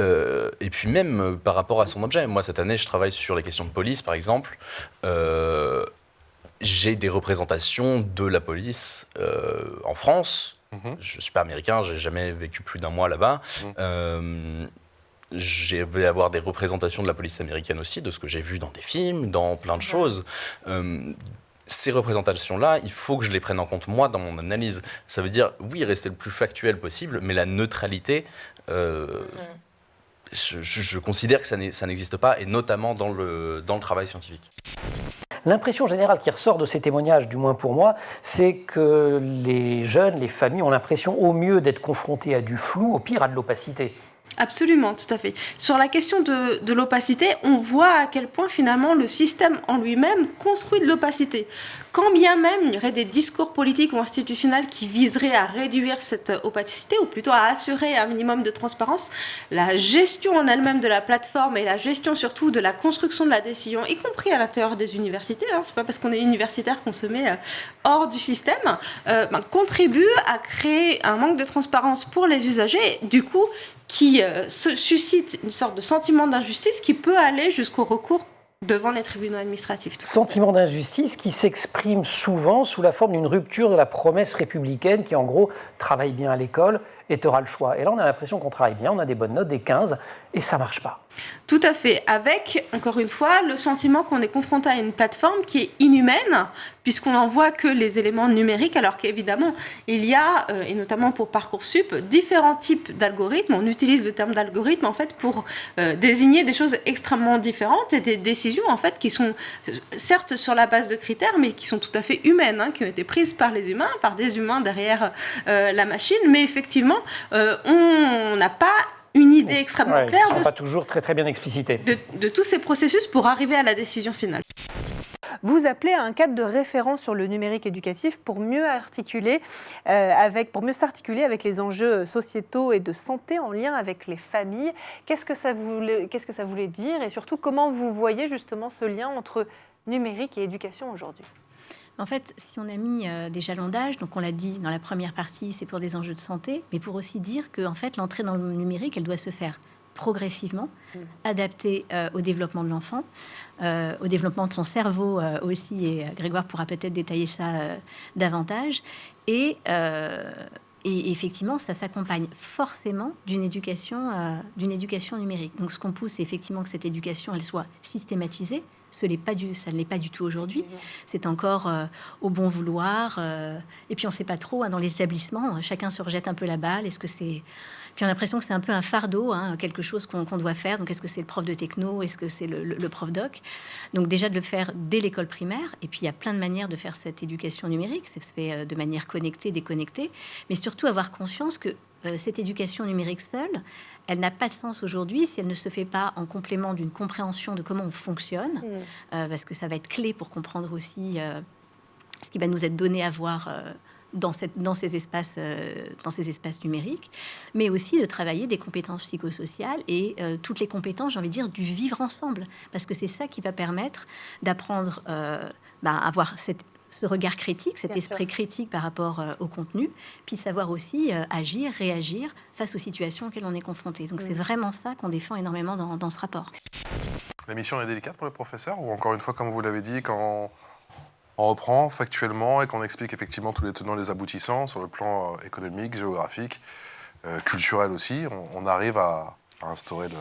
même par rapport à son objet. Moi, cette année, je travaille sur les questions de police, par exemple. j'ai des représentations de la police en France. Je ne suis pas américain, je n'ai jamais vécu plus d'un mois là-bas. Je vais avoir des représentations de la police américaine aussi, de ce que j'ai vu dans des films, dans plein de choses. Ces représentations-là, il faut que je les prenne en compte, moi, dans mon analyse. Ça veut dire, oui, rester le plus factuel possible, mais la neutralité, je considère que ça n'existe pas, et notamment dans le travail scientifique. L'impression générale qui ressort de ces témoignages, du moins pour moi, c'est que les jeunes, les familles ont l'impression au mieux d'être confrontés à du flou, au pire à de l'opacité. Absolument, tout à fait. Sur la question de l'opacité, on voit à quel point finalement le système en lui-même construit de l'opacité. Quand bien même il y aurait des discours politiques ou institutionnels qui viseraient à réduire cette opacité, ou plutôt à assurer un minimum de transparence, la gestion en elle-même de la plateforme et la gestion surtout de la construction de la décision, y compris à l'intérieur des universités, c'est pas parce qu'on est universitaire qu'on se met hors du système, contribue à créer un manque de transparence pour les usagers, du coup qui suscite une sorte de sentiment d'injustice qui peut aller jusqu'au recours devant les tribunaux administratifs. Sentiment d'injustice qui s'exprime souvent sous la forme d'une rupture de la promesse républicaine qui, en gros, travaille bien à l'école et tu auras le choix. Et là, on a l'impression qu'on travaille bien, on a des bonnes notes, des 15, et ça marche pas. Tout à fait, avec, encore une fois, le sentiment qu'on est confronté à une plateforme qui est inhumaine, puisqu'on n'en voit que les éléments numériques, alors qu'évidemment, il y a, et notamment pour Parcoursup, différents types d'algorithmes. On utilise le terme d'algorithme, en fait, pour désigner des choses extrêmement différentes et des décisions, en fait, qui sont certes sur la base de critères, mais qui sont tout à fait humaines, qui ont été prises par les humains, par des humains derrière la machine. Mais effectivement, on n'a pas une idée extrêmement claire. Ils ne sont pas toujours très, très bien explicités. De tous ces processus pour arriver à la décision finale. Vous appelez à un cadre de référence sur le numérique éducatif pour mieux s'articuler avec les enjeux sociétaux et de santé en lien avec les familles. Qu'est-ce que ça voulait dire et surtout comment vous voyez justement ce lien entre numérique et éducation aujourd'hui ? En fait, si on a mis des jalons d'âge, donc on l'a dit dans la première partie, c'est pour des enjeux de santé, mais pour aussi dire que en fait, l'entrée dans le numérique, elle doit se faire progressivement, adaptée au développement de l'enfant, au développement de son cerveau aussi, et Grégoire pourra peut-être détailler ça davantage, et effectivement, ça s'accompagne forcément d'une éducation numérique. Donc ce qu'on pousse, c'est effectivement que cette éducation, elle soit systématisée. Ça ne l'est pas du tout aujourd'hui. C'est encore au bon vouloir. Et puis, on ne sait pas trop dans les établissements. Chacun se rejette un peu la balle. Est-ce que c'est... Puis, on a l'impression que c'est un peu un fardeau, quelque chose qu'on doit faire. Donc, est-ce que c'est le prof de techno? Est-ce que c'est le prof doc? Donc, déjà, de le faire dès l'école primaire. Et puis, il y a plein de manières de faire cette éducation numérique. Ça se fait de manière connectée, déconnectée. Mais surtout, avoir conscience que cette éducation numérique seule, elle n'a pas de sens aujourd'hui si elle ne se fait pas en complément d'une compréhension de comment on fonctionne, parce que ça va être clé pour comprendre aussi ce qui va nous être donné à voir dans ces espaces numériques, mais aussi de travailler des compétences psychosociales et toutes les compétences, j'ai envie de dire, du vivre ensemble, parce que c'est ça qui va permettre d'apprendre à avoir ce regard critique, cet esprit critique par rapport au contenu, puis savoir aussi agir, réagir face aux situations auxquelles on est confronté. Donc c'est vraiment ça qu'on défend énormément dans ce rapport. La mission est délicate pour le professeur, ou encore une fois, comme vous l'avez dit, quand on reprend factuellement et qu'on explique effectivement tous les tenants, les aboutissants sur le plan économique, géographique, culturel aussi, on arrive à instaurer le...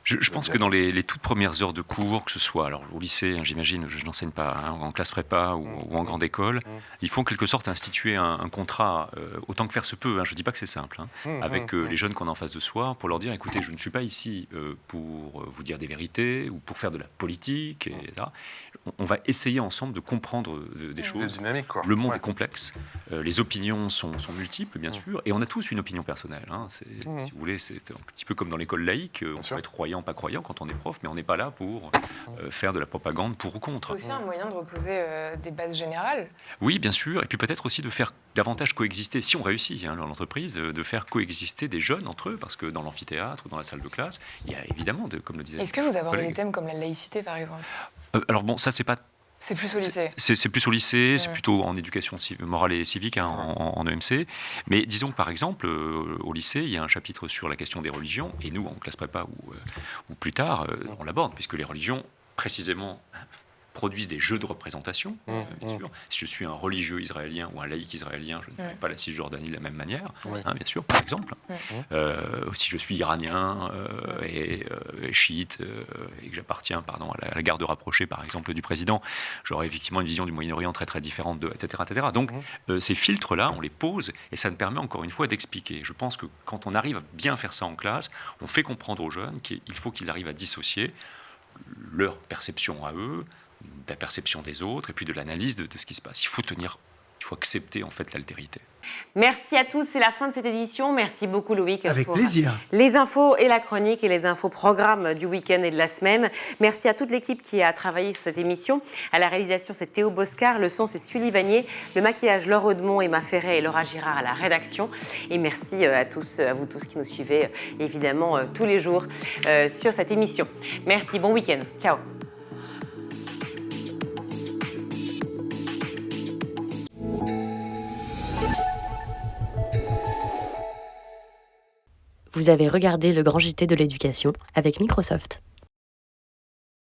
Je pense que dans les toutes premières heures de cours, que ce soit alors au lycée, j'imagine, je n'enseigne pas, en classe prépa ou en grande école, il faut en quelque sorte instituer un contrat, autant que faire se peut, je ne dis pas que c'est simple, avec les jeunes qu'on a en face de soi, pour leur dire, écoutez, je ne suis pas ici pour vous dire des vérités ou pour faire de la politique, etc. On va essayer ensemble de comprendre des choses. Le monde est complexe, les opinions sont multiples, bien sûr, et on a tous une opinion personnelle. Si vous voulez, c'est un petit peu comme dans l'école laïque, on peut être croyant, pas croyant quand on est prof, mais on n'est pas là pour faire de la propagande pour ou contre. C'est aussi un moyen de reposer des bases générales. Oui, bien sûr, et puis peut-être aussi de faire davantage coexister, si on réussit dans l'entreprise, de faire coexister des jeunes entre eux, parce que dans l'amphithéâtre ou dans la salle de classe, il y a évidemment, comme le disait... Est-ce que vous abordez des thèmes comme la laïcité, par exemple ? Alors bon, ça c'est pas... C'est plus au lycée. C'est plus au lycée, c'est plutôt en éducation morale et civique, en EMC. Mais disons que par exemple, au lycée, il y a un chapitre sur la question des religions, et nous, en classe prépa ou plus tard, on l'aborde, puisque les religions, précisément, produisent des jeux de représentation, bien sûr. Si je suis un religieux israélien ou un laïc israélien, je ne ferai pas la Cisjordanie de la même manière, bien sûr, par exemple. Si je suis iranien et chiite et que j'appartiens à la garde rapprochée, par exemple, du président, j'aurai effectivement une vision du Moyen-Orient très très différente, etc. Donc, ces filtres-là, on les pose et ça nous permet encore une fois d'expliquer. Je pense que quand on arrive à bien faire ça en classe, on fait comprendre aux jeunes qu'il faut qu'ils arrivent à dissocier leur perception à eux, de la perception des autres et puis de l'analyse de ce qui se passe. Il faut accepter en fait l'altérité. Merci à tous, c'est la fin de cette édition. Merci beaucoup Loïc Avec pour plaisir. Les infos et la chronique et les infos programmes du week-end et de la semaine. Merci à toute l'équipe qui a travaillé sur cette émission. À la réalisation, c'est Théo Boscar, le son, c'est Sully Vanier, le maquillage, Laure Audemont, Emma Ferret et Laura Girard à la rédaction. Et merci à vous tous qui nous suivez évidemment tous les jours sur cette émission. Merci, bon week-end. Ciao. Vous avez regardé le Grand JT de l'éducation avec Microsoft.